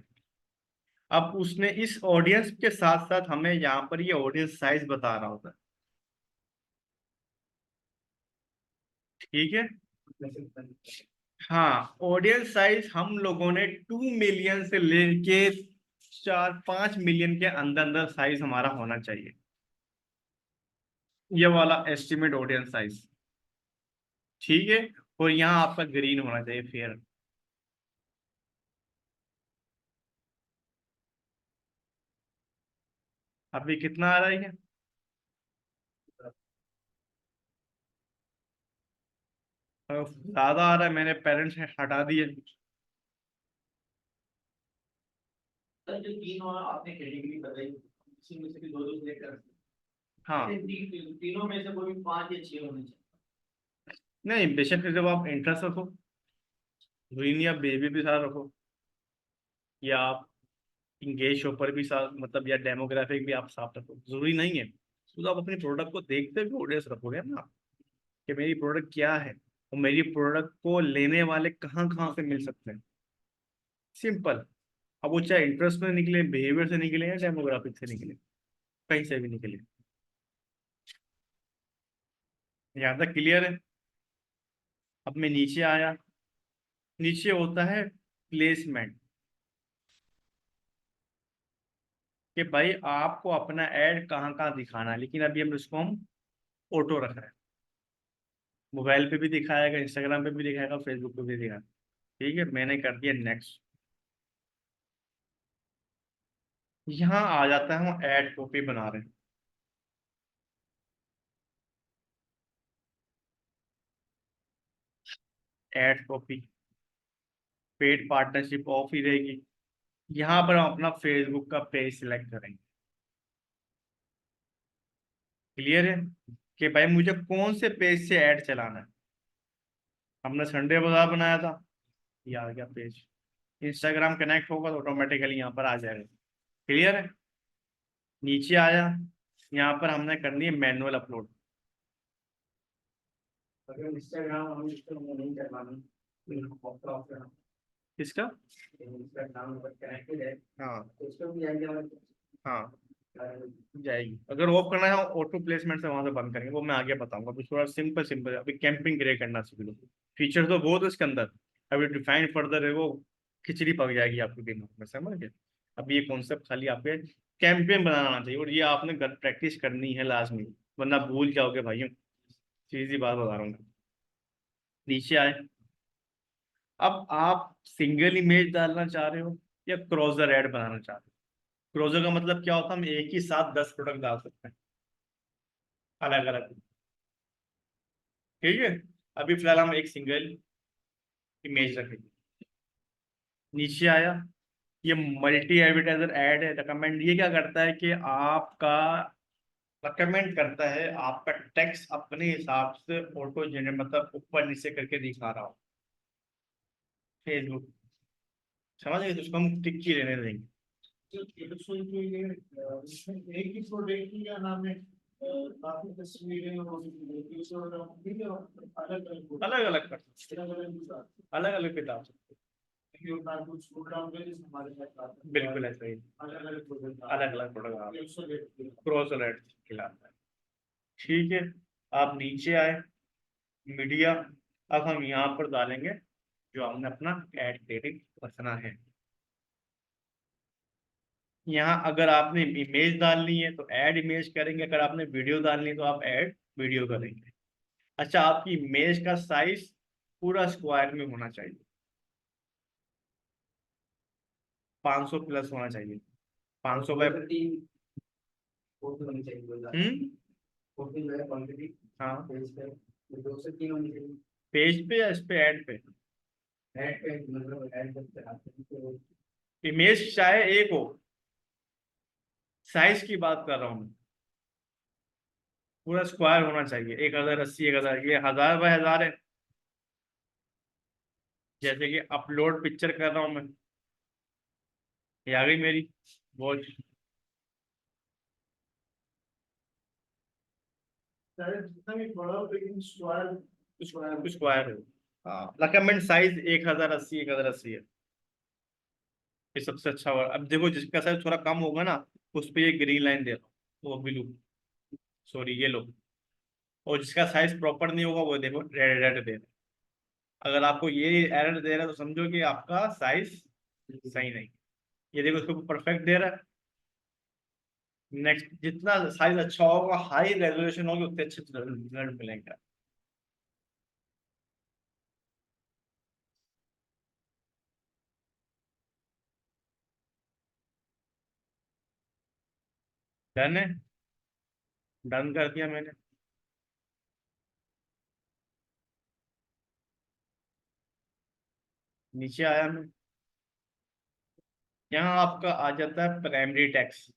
अब उसने इस ऑडियंस के साथ साथ हमें यहाँ पर ये ऑडियंस साइज बता रहा होता है। ठीक है, हाँ, ऑडियंस साइज हम लोगों ने 2 मिलियन से लेके 4 5 मिलियन के अंदर अंदर साइज हमारा होना चाहिए, ये वाला एस्टिमेट ऑडियंस साइज। ठीक है, और यहाँ आपका ग्रीन होना चाहिए, फेयर। अभी कितना आ रहा है, ज्यादा आ रहा है, मैंने पेरेंट्स हटा दिए। सर जो तीन और आपने कैटेगरी बताई किसी में से भी 2-2 सिलेक्ट कर सकते हाँ हैं। तीनों में से कोई भी 5 या 6 होने चाहिए। नहीं, बेशक जब आप इंटरेस्ट रखो, जरूरी नहीं आप बेबी भी साथ रखो, या आप इंगेज शॉपर भी साथ, मतलब या डेमोग्राफिक भी आप साथ रखो, जरूरी नहीं है। तो आप अपनी प्रोडक्ट को देखते हुए ऑडियंस रखोगे ना, कि मेरी प्रोडक्ट क्या है और मेरी प्रोडक्ट को लेने वाले कहाँ कहाँ से मिल सकते हैं। सिंपल। अब वो चाहे इंटरेस्ट में निकले, बिहेवियर से निकले, या डेमोग्राफिक से निकले, कहीं से भी निकले। यहाँ तक क्लियर है? अब मैं नीचे आया, नीचे होता है प्लेसमेंट, कि भाई आपको अपना ऐड कहाँ कहाँ दिखाना है, लेकिन अभी हम ऑटो रख रहे हैं। मोबाइल पे भी दिखाएगा, इंस्टाग्राम पे भी दिखाएगा, फेसबुक पे भी दिखाएगा। ठीक है, मैंने कर दिया नेक्स्ट। यहाँ आ जाता है, हम ऐड कॉपी बना रहे हैं। Ad copy, paid partnership off ही रहेगी। यहाँ पर हम अपना फेसबुक का पेज सिलेक्ट करेंगे। क्लियर है कि भाई मुझे कौन से पेज से ऐड चलाना है। हमने संडे बाजार बनाया था, ये आ गया पेज। इंस्टाग्राम कनेक्ट होगा तो ऑटोमेटिकली यहाँ पर आ जाएगा। क्लियर है? नीचे आया, यहाँ पर हमने करनी है मैनुअल अपलोड। अगर इंस्टाग्राम हम इसको नहीं करवाना ऑप्शन किसका? इंस्टाग्राम पर कनेक्टेड है हाँ तो उसको भी आएगा हाँ, जाएगी। अगर ऑफ करना है ऑटो प्लेसमेंट से वहां से बंद करेंगे, वो मैं आगे बताऊंगा। अभी थोड़ा सिंपल सिंपल, अभी कैंपिंग ग्रे करना सीख लो। फीचर तो बहुत है इसके अंदर, अभी डिफाइन फर्दर है वो, खिचड़ी पक जाएगी आपके दिमाग में, समझ गए? अभी ये कॉन्सेप्ट खाली आपके कैंपेन बनाना चाहिए, और ये आपने घर प्रैक्टिस करनी है लाजमी, वरना भूल जाओगे भाइयों। सीधी बात बता रहा हूँ। नीचे आए, अब आप सिंगल इमेज डालना चाह रहे हो या क्रॉसर ऐड बनाना चाह रहे हो। क्रॉसर का मतलब क्या होता है, हम एक ही साथ 10 प्रोडक्ट डाल सकते हैं, अलग अलग। ठीक है, अभी फिलहाल हम एक सिंगल इमेज रखेंगे। नीचे आया, ये मल्टी एडवर्टाइजर ऐड है रिकमेंड। ये क्या करता है कि आपका रिकमेंड करता है, आपका टेक्स्ट अपने हिसाब से ऑटो जनरेट, मतलब ऊपर नीचे करके दिखा रहा हो। फेसबुक, समझ गए? तो उसको हम टिक ही रहने देंगे। जो सुन के ये इसमें एक ही प्रोडक्ट की क्या नाम है, काफी तस्वीरें और अलग अलग अलग अलग कर सकते अलग अलग हैं, अलग अलग किताब सकते कुछ प्रोग्राम में जिस हमारे साथ आता हैं। है, बिल्कुल ऐसा ही, अलग अलग प्रोडक्ट अलग अलग प्रोडक्ट एक सौ डेढ़ क्रॉस अलर्ट खिलाता है। ठीक है, आप नीचे आए, मीडिया। अब हम यहाँ पर डालेंगे जो हमने अपना ऐड क्रेडिट रखना है। यहाँ अगर आपने इमेज डालनी है तो ऐड इमेज करेंगे, अगर आपने वीडियो डालनी है तो आप ऐड वीडियो करेंगे। अच्छा, आपकी इमेज का साइज पूरा स्क्वायर में होना चाहिए, 500 प्लस होना चाहिए। 500 बाय, फोटो होनी चाहिए हम्म, फोटो जो है क्वांटिटी हाँ। पेज पे 2 से 3 होनी चाहिए पेज पे या इस पे ऐड पे? ऐड पे मतलब ऐड करते आते हैं तो इमेज चाहे एक हो, साइज की बात कर रहा हूँ मैं, पूरा स्क्वायर होना चाहिए। 1080, 1000, ये 1000 बाय 1000 है। जैसे कि अपलोड पिक्चर कर रहा हूँ मैं, ये आ गई मेरी वॉच। जितना भी बड़ा हो लेकिन स्क्वायर स्क्वायर है। हाँ, रिकमेंड साइज 1080, 1080 है, ये सबसे अच्छा हुआ। अब देखो जिसका साइज थोड़ा कम होगा ना, उस पे ये ग्रीन लाइन दे रहा हूँ, वो ब्लू, सॉरी ये लो। और जिसका साइज प्रॉपर नहीं होगा वो देखो रेड रेड दे रहा है। अगर आपको ये एरर दे रहा है तो समझो कि आपका साइज सही नहीं। ये देखो इसको परफेक्ट दे रहा है। नेक्स्ट, जितना साइज अच्छा होगा, हाई रेजोल्यूशन होगी, उतने अच्छे रिजल्ट मिलेंगे। डन है, डन कर दिया मैंने। नीचे आया मैं, यहाँ आपका आ जाता है प्राइमरी टैक्स।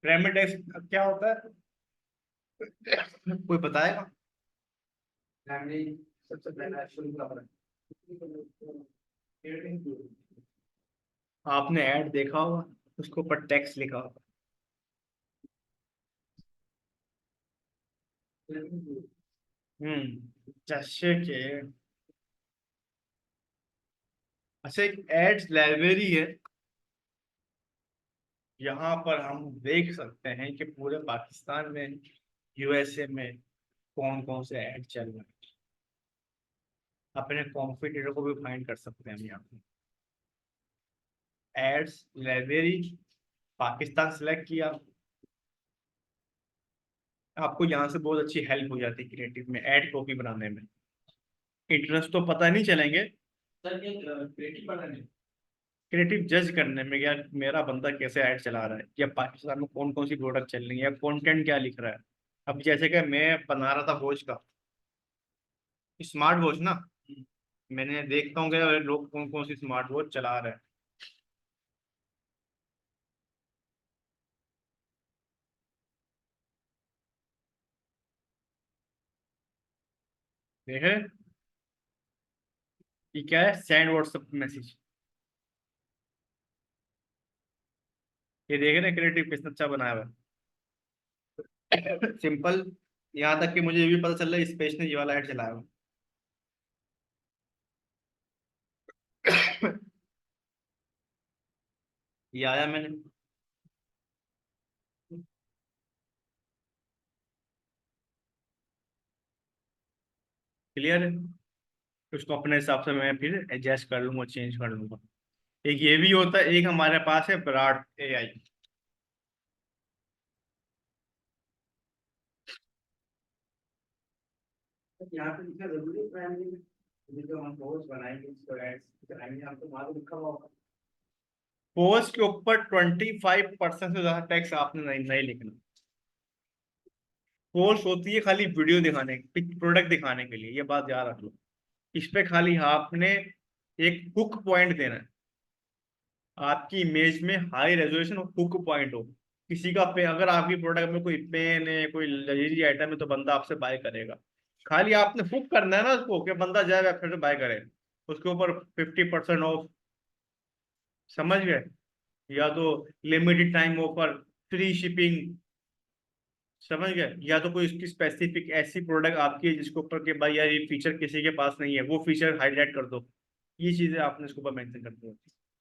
प्राइमरी टेक्स्ट क्या होता है? कोई बताएगा? प्राइमरी सबसे पहला शुरू का पढ़ा। आपने ऐड देखा होगा, उसके ऊपर टेक्स्ट लिखा होगा। जैसे कि अच्छा, एक एड्स लाइब्रेरी है, यहाँ पर हम देख सकते हैं कि पूरे पाकिस्तान में, यूएसए में कौन कौन से ऐड चल रहे हैं। अपने कॉम्पिटिटर को भी फाइंड कर सकते हैं हम यहाँ पे। एड्स लाइब्रेरी, पाकिस्तान सेलेक्ट किया, आपको यहाँ से बहुत अच्छी हेल्प हो जाती है क्रिएटिव में, ऐड कॉपी बनाने में। इंटरेस्ट तो पता नहीं चलेंगे, सर ये क्रिएटिव पढ़ा नहीं। क्रिएटिव जज करने में, यार मेरा बंदा कैसे ऐड चला रहा है, या पाकिस्तान में कौन कौन सी प्रोडक्ट चल रही है, या कंटेंट क्या लिख रहा है। अब जैसे कि मैं बना रहा था वॉच का, स्मार्ट वॉच ना, मैंने देखता हूँ कि लोग कौन कौन सी स्मार्ट वॉच चला रहे हैं। देखे, ये क्या है, सेंड व्हाट्सएप मैसेज। ये देख रहे हैं क्रिएटिव कितना अच्छा बनाया हुआ है। सिंपल। यहाँ तक कि मुझे ये भी पता चल रहा है स्पेस ने ये वाला ऐड चलाया हुआ है। ये आया मैंने, क्लियर है। उसको अपने हिसाब से मैं फिर एडजस्ट कर लूंगा, चेंज कर लूंगा। एक ये भी होता है, एक हमारे पास है ब्राड एआई। यहाँ पे लिखना जरूरी है प्राइमरी में। ये जो हम पोस्ट बनाएंगे इसको एड्स चलाएंगे, हमको मालूम लिखा हुआ होगा। पोस्ट के ऊपर 25% से ज्यादा टैक्स आपने नहीं लिखना। पोस्ट होती है खाली वीडियो दिखाने, प्रोडक्ट दिखाने के लिए, ये बात याद रख लो। इस पे खाली आपने एक हुक पॉइंट देना है, आपकी इमेज में हाई रेजोल्यूशन हुक पॉइंट हो। किसी का पे, अगर आपकी प्रोडक्ट में कोई पेन है, कोई लग्जरी आइटम है, तो बंदा आपसे बाय करेगा। खाली आपने हुक करना है ना उसको, कि बंदा जाए वेबसाइट से बाय करे। उसके ऊपर 50% ऑफ, समझ गए, या तो limited time offer, free shipping, समझ गए, या तो कोई उसकी स्पेसिफिक ऐसी प्रोडक्ट आपकी है जिसके ऊपर के भाई यार ये फीचर किसी के पास नहीं है, वो फीचर हाईलाइट कर दो। ये चीजें आपने इसके ऊपर मेंशन कर दो।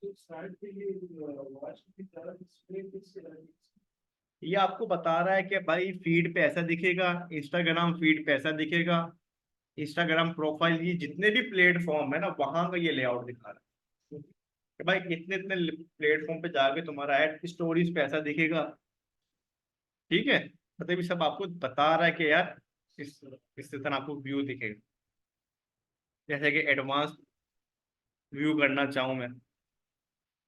तो साइड पे ये वॉच की तरह डिस्प्ले किससे लगी? ये आपको बता रहा है कि भाई फीड पे ऐसा दिखेगा, इंस्टाग्राम फीड पे ऐसा दिखेगा, इंस्टाग्राम प्रोफाइल, ये जितने भी प्लेटफॉर्म है ना, वहां का ये लेआउट दिखा रहा है कि भाई इतने इतने प्लेटफॉर्म पे जाके तुम्हारा ऐड स्टोरीज पे ऐसा दिखेगा। ठीक है, मतलब ये सब आपको बता रहा है कि यार इस तरह आपको व्यू दिखेगा। जैसे कि एडवांस व्यू करना चाहूँ मैं,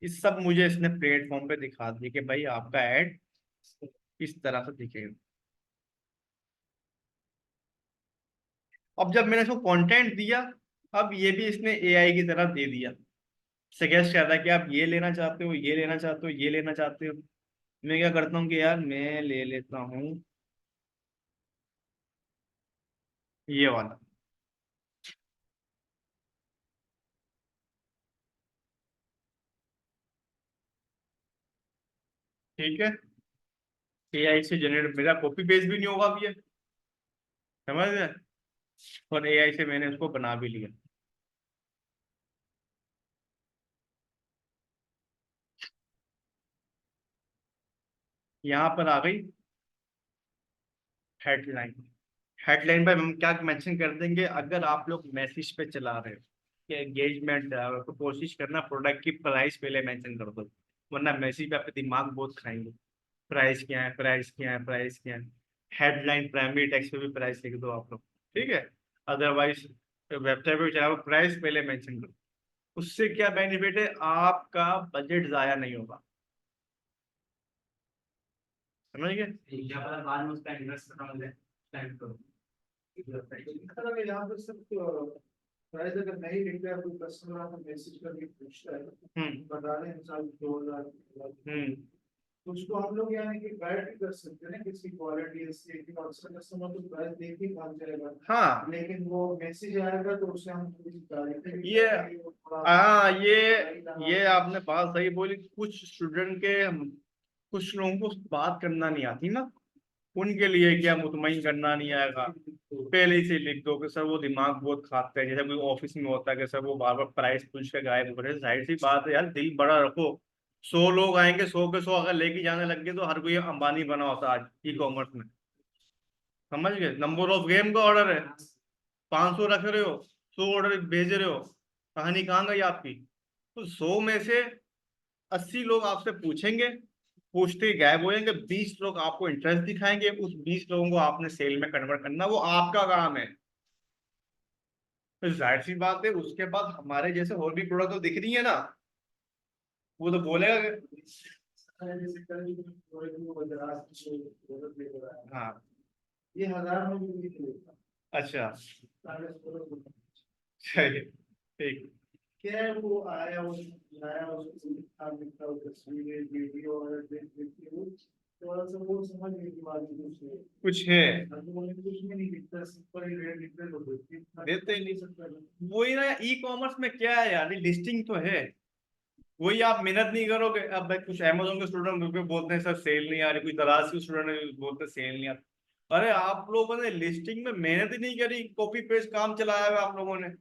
इस सब मुझे इसने प्लेटफॉर्म पे दिखा दिया कि भाई आपका ऐड इस तरह से दिखेगा। अब जब मैंने इसको कंटेंट दिया, अब ये भी इसने एआई की तरह दे दिया, सजेस्ट कर रहा है कि आप ये लेना चाहते हो, ये लेना चाहते हो, ये लेना चाहते हो। मैं क्या करता हूँ कि यार मैं ले लेता हूँ ये वाला। ठीक है, एआई से जनरेट, मेरा कॉपी पेस्ट भी नहीं होगा अब ये, समझ गए। और एआई से मैंने उसको बना भी लिया। यहाँ पर आ गई हेडलाइन। हेडलाइन पर हम क्या मेंशन कर देंगे, अगर आप लोग मैसेज पे चला रहे हो कि एंगेजमेंट, तो कोशिश करना प्रोडक्ट की प्राइस पहले मेंशन कर दो, वरना मैसेज पे आपके दिमाग बहुत खाएंगे। प्राइस क्या है, प्राइस क्या है, प्राइस क्या है। हेडलाइन प्राइमरी टेक्स्ट पे भी प्राइस लिख दो आप लोग, ठीक है। अदरवाइज वेबसाइट पे चलाओ, प्राइस पहले मेंशन करो। उससे क्या बेनिफिट है, आपका बजट जाया नहीं होगा, समझ गए। या फिर बाद में उसका इन्वेस्ट करना है, टाइम करो। मतलब अगर यहाँ पर सिर्फ प्राइस अगर नहीं लिखता है तो कस्टमर आपको मैसेज करके पूछता है, हम्म बता रहे हैं साल 2000 हम्म तो उसको हम लोग यानी कि गाइड भी कर सकते हैं ना किसी क्वालिटी से कि अक्सर कस्टमर तो प्राइस देख के काम चलेगा, हाँ लेकिन वो मैसेज आएगा तो उससे हम थोड़ी तारीफें भी ये करेंगे, वो थोड़ा हाँ सही लगा। ये आपने बात सही बोली। कुछ स्टूडेंट के कुछ लोगों को बात करना नहीं आती ना, उनके लिए क्या मुतमईन करना नहीं आएगा, पहले ही से लिख दो कि सर वो दिमाग बहुत खाते हैं। जैसे कोई ऑफिस में होता है कि सर वो बार बार प्राइस पूछ के गायब हो रहे हैं, जाहिर सी बात है यार, दिल बड़ा रखो। 100 लोग आएंगे, 100 के 100 अगर लेके जाने लग गए तो हर कोई अंबानी बना होता है आज ई कॉमर्स में। समझ गए, नंबर ऑफ गेम का ऑर्डर है, 500 रख रहे हो, 100 ऑर्डर भेज रहे हो, कहानी कहाँ गई आपकी? तो 100 में से 80 लोग आपसे पूछेंगे, पूछते ही गायब हो जाएंगे, 20 लोग आपको इंटरेस्ट दिखाएंगे, उस 20 लोगों को आपने सेल में कन्वर्ट करना, वो आपका काम है। तो जाहिर सी बात है उसके बाद हमारे जैसे और भी प्रोडक्ट तो दिख रही है ना, वो तो बोलेगा कि जैसे कल थोड़े दिन गुजरात से प्रोडक्ट लेकर आया, हाँ ये 1000 में भी नहीं मिलेगा, अच्छा 16,500 में। सही ठीक। क्या है वो आया वो लाया उसको लिखा वो तस्वीरें वीडियो और देख देख के वो थोड़ा सा वो समझ गई कि बात कुछ है, कुछ है अब वो कुछ में नहीं दिखता, सिंपल ही रेट लिखते तो देते ही नहीं। सकता। वही ना, ई कॉमर्स में क्या है यार, लिस्टिंग तो है, वही आप मेहनत नहीं करोगे। अब भाई कुछ अमेजोन के स्टूडेंट मुझे बोलते हैं सर सेल नहीं आ रही, कुछ दराज के स्टूडेंट बोलते हैं सेल नहीं आ रही। अरे आप लोगों ने लिस्टिंग में मेहनत ही नहीं करी, कॉपी पेस्ट काम चलाया हुआ आप लोगों ने।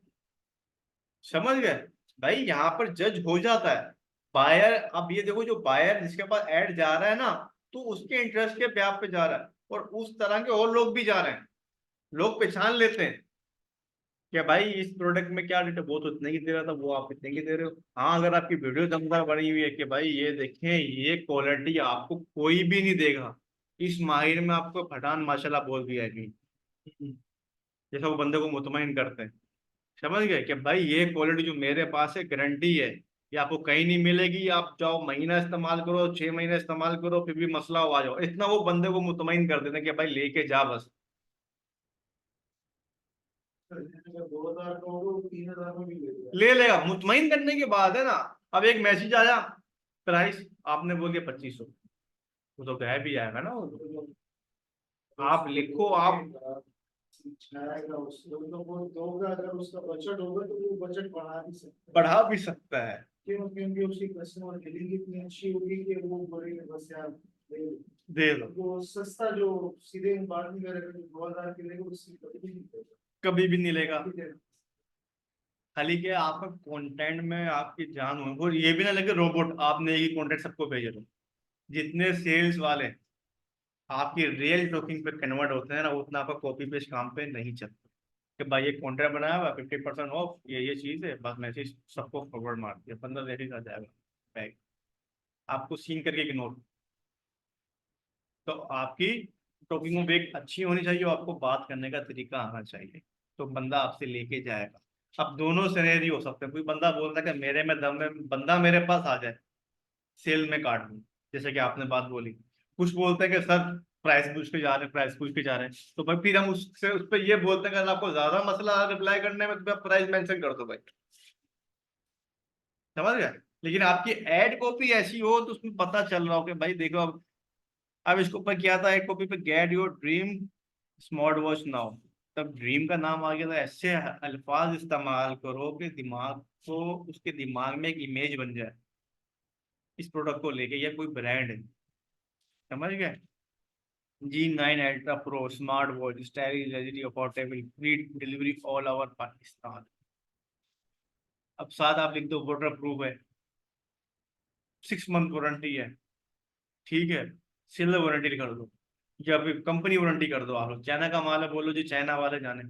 समझ गए भाई, यहाँ पर जज हो जाता है बायर। अब ये देखो, जो बायर जिसके पास ऐड जा रहा है ना, तो उसके इंटरेस्ट के ब्याह पे जा रहा है, और उस तरह के और लोग भी जा रहे हैं। लोग पहचान लेते हैं कि भाई इस प्रोडक्ट में क्या रेट है, वो तो इतने की दे रहा था, वो आप इतने की दे रहे हो। हाँ अगर आपकी वीडियो दमदार बनी हुई है कि भाई ये देखें, ये क्वालिटी आपको कोई भी नहीं देगा, इस माहिर में आपको पठान माशाल्लाह बोल दिया है, जैसा वो बंदे को मुतमईन करते हैं। समझ गए कि भाई ये क्वालिटी जो मेरे पास है, गारंटी है, ये आपको कहीं नहीं मिलेगी। आप जाओ महीना इस्तेमाल करो, 6 महीने इस्तेमाल करो, फिर भी मसला हो आ जाओ, इतना वो बंदे को मुतमईन कर देते हैं कि भाई लेके जा बस। अगर 2000 का होगा वो 3000 में भी ले लिया। ले लेगा, मुतमईन करने की बात है ना। अब एक मैसेज आया, प्राइस आपने बोल दिया 2500, वो तो गायब भी आएगा ना वो तो। आप लिखो, आप आएगा उसको तो वो दोगा, अगर उसका बजट होगा तो वो बजट बढ़ा भी सकता है, बढ़ा भी सकता है। क्यों? क्योंकि उसकी कस्टमर डीलिंग इतनी अच्छी होगी कि वो बोलेंगे बस यार दे दो, वो सस्ता जो सीधे बात नहीं करेगा, जो 2000 के लेगा उसकी कभी नहीं कभी भी नहीं लेगा। करेगा। खाली क्या आपका कंटेंट में आपकी जान हो, और ये भी ना लगे रोबोट आपने एक ही कॉन्टेंट सबको भेजे दो। जितने सेल्स वाले आपकी रियल टॉकिंग पे कन्वर्ट होते हैं ना, उतना आपका कॉपी पेस्ट काम पे नहीं चलता। कि भाई ये कॉन्ट्रैक्ट बनाया हुआ 50% ऑफ, ये चीज है, बस मैसेज सबको फॉरवर्ड मार दिया, 15 दिन आ जाएगा बैग, आपको सीन करके इग्नोर। तो आपकी टॉकिंग में एक अच्छी होनी चाहिए, और आपको बात करने का तरीका आना चाहिए, तो बंदा आपसे लेके जाएगा। अब दोनों सिनेरियो हो सकते हैं, कोई बंदा बोलता है कि मेरे में दम है, बंदा मेरे पास आ जाए, सेल में काट दूं, जैसे कि आपने बात बोली। कुछ बोलते हैं कि सर प्राइस पूछ के जा रहे हैं, प्राइस पूछ के जा रहे हैं, तो भाई फिर हम उससे उस पर ये बोलते हैं कि अगर आपको ज्यादा मसला रिप्लाई करने में, तो आप प्राइस मेंशन कर दो भाई। समझ गए। लेकिन आपकी एड कॉपी ऐसी हो तो उसमें पता चल रहा हो कि भाई देखो, अब इसके ऊपर क्या था, एक कॉपी पे get your dream smart watch now, तब ड्रीम का नाम आ गया था। ऐसे अल्फाज इस्तेमाल करो कि दिमाग को, उसके दिमाग में एक इमेज बन जाए इस प्रोडक्ट को लेके, या कोई ब्रांड है। समझ गए। G9 Ultra Pro smart watch, stylish, luxury, affordable, free delivery all over Pakistan. अब साथ आप लिख दो वाटर प्रूफ है, 6 मंथ वारंटी है, ठीक है, सिल्वर वारंटी कर दो, या फिर कंपनी वारंटी कर दो। आप लोग चाइना का माल है, बोलो जी चाइना वाले जाने,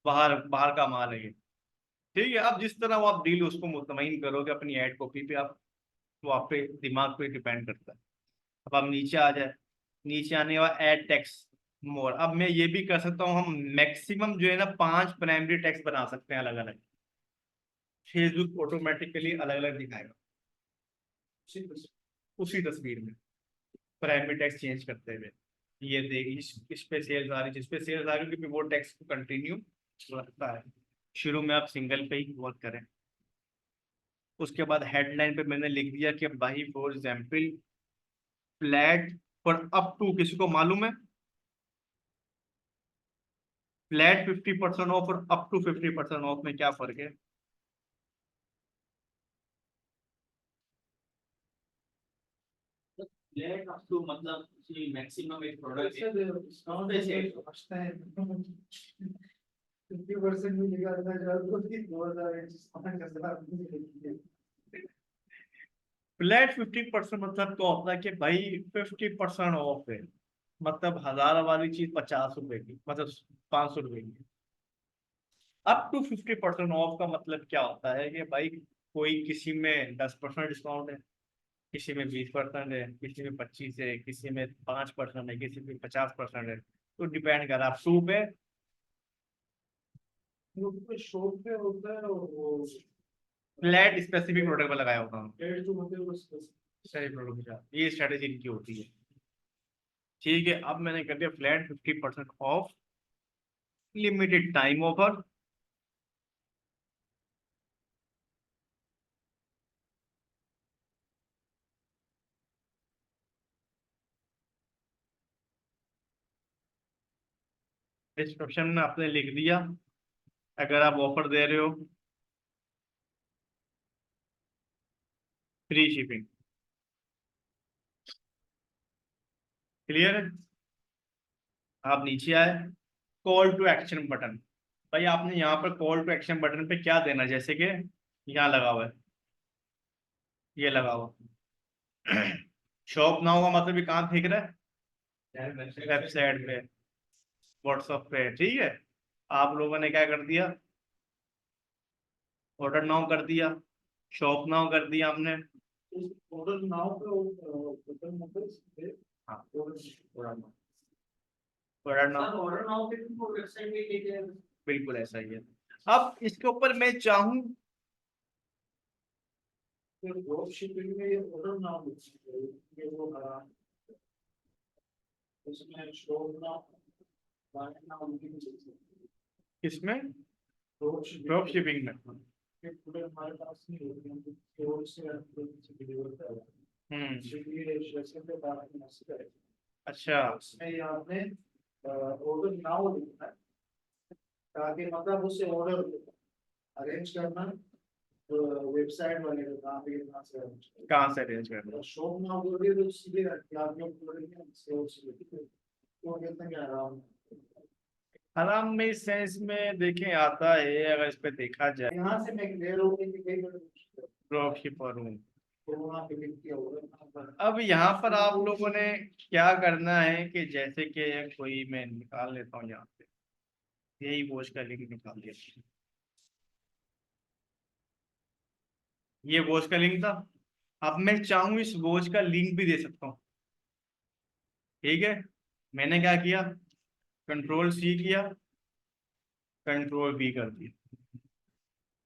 बाहर बाहर का माल है ये, ठीक है। अब जिस तरह वो आप डील उसको मुतमईन करोगे अपनी एड कॉपी पे, आप वो आप पे दिमाग पे डिपेंड करता है। अब आप नीचे आ जाए, नीचे आने के बाद ऐड टेक्स्ट मोर। अब मैं ये भी कर सकता हूँ, हम मैक्सिमम जो है ना 5 प्राइमरी टेक्स्ट बना सकते हैं अलग अलग, फेसबुक ऑटोमेटिकली अलग अलग दिखाएगा उसी तस्वीर में, प्राइमरी टेक्स्ट चेंज करते हुए। ये देख, इस पे सेल्स आ रही, जिस पे सेल्स आ रही है, वो टेक्स्ट को कंटिन्यू रखता है। शुरू में आप सिंगल पे ही वर्क करें। उसके बाद हेडलाइन पे मैंने लिख दिया कि भाई फॉर एग्जाम्पल फ्लैट पर अप टू, किसी को मालूम है? फ्लैट 50% ऑफ और अप टू 50% ऑफ में क्या फर्क है? फ्लैट अप टू मतलब कि मैक्सिमम एक प्रोडक्ट है डिस्काउंट समझता है 50% भी निकालना चाहो तो 2000 फ्लैट 50% मतलब क्या होता है कि भाई 50% ऑफ है, मतलब 1000 वाली चीज 50 रुपए की, मतलब 500 रुपए की। अप टू 50% ऑफ का मतलब क्या होता है कि भाई कोई किसी में 10% डिस्काउंट है, किसी में 20% है, किसी में 25 है, किसी में 5% है, किसी में 50% है, तो डिपेंड कर आप टू पे। शॉप पे होता है और वो फ्लैट स्पेसिफिक प्रोडक्ट पर लगाया होता हूँ, डेढ़ जो होते हैं वो सही प्रोडक्ट के साथ, ये स्ट्रेटेजी इनकी होती है। ठीक है, अब मैंने कर दिया flat 50% of, limited time offer. Description में आपने लिख दिया, अगर आप ऑफर दे रहे हो फ्री शिपिंग। क्लियर है? आप नीचे आए, कॉल टू एक्शन बटन। भाई आपने यहाँ पर कॉल टू एक्शन बटन पे क्या देना, जैसे कि यहाँ लगा हुआ है, ये लगा हुआ शॉप नाउ का मतलब ये कहाँ फेंक रहा है? वेबसाइट पे, व्हाट्सएप पे। ठीक है, आप लोगों ने क्या कर दिया, ऑर्डर नाउ कर दिया, शॉप नाउ कर दिया हमने। ऑर्डर नाउ पे बटन नंबर हाँ, order order now, sir order now पे तो वेबसाइट पे लेके आए। बिल्कुल ऐसा ही है। अब इसके ऊपर मैं चाहूँ, फिर ड्रॉप शिपिंग में ये ऑर्डर नाउ ये वो उसमें शॉप नाउ बाय नाउ उनकी भी चलती है किसमें? ड्रॉप ड्रॉप शिपिंग में। ये पूरे हमारे पास नहीं होती हम स्टोर से डिलीवर करते हैं इसलिए शेयर पे बात नहीं करें। अच्छा, उसमें ये आपने ऑर्डर नाउ लिखना है ताकि मतलब उससे ऑर्डर अरेंज करना वेबसाइट वाले को कहाँ पे कहाँ से arrange करना। कहाँ से अरेंज करना? और शॉप नाउ बोलिए तो सीधे आप लोग बोलेंगे स्टोर से तो कहते हैं कि आराम आराम में इस सेंस में देखें आता है, अगर इस पे देखा जाए, यहाँ से मैं क्लियर हो गई कि कई बार ड्रॉप शिपर हूँ। तो वहाँ पे लिख किया होगा यहाँ पर अब यहाँ पर आप लोगों ने क्या करना है कि जैसे कि कोई मैं निकाल लेता हूँ यहाँ पे, यही वॉच का लिंक निकाल दिया, ये वॉच का लिंक था। अब मैं चाहूँ इस वॉच का लिंक भी दे सकता हूँ। ठीक है, मैंने क्या किया, कंट्रोल सी किया, कंट्रोल बी कर दिया,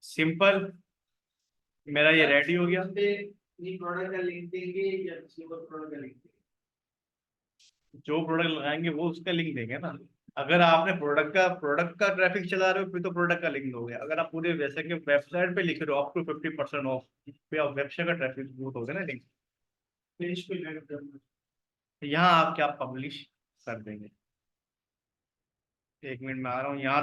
सिंपल, मेरा ये रेडी हो गया। ये प्रोडक्ट का लिंक देंगे या किसी और प्रोडक्ट का लिंक देंगे? जो प्रोडक्ट लगाएंगे वो उसका लिंक देंगे ना। अगर आपने प्रोडक्ट का ट्रैफिक चला रहे हो फिर तो प्रोडक्ट का लिंक दोगे। अगर आप पूरे वैसे के वेबसाइट पे लिख रहे हो अप टू 50% ऑफ, फिर आप वेबसाइट का ट्रैफिक बहुत होगा ना लिंक, पेज पे ऐड करना यहाँ आप क्या पब्लिश कर देंगे। 1 मिनट में आ रहा हूँ यहाँ।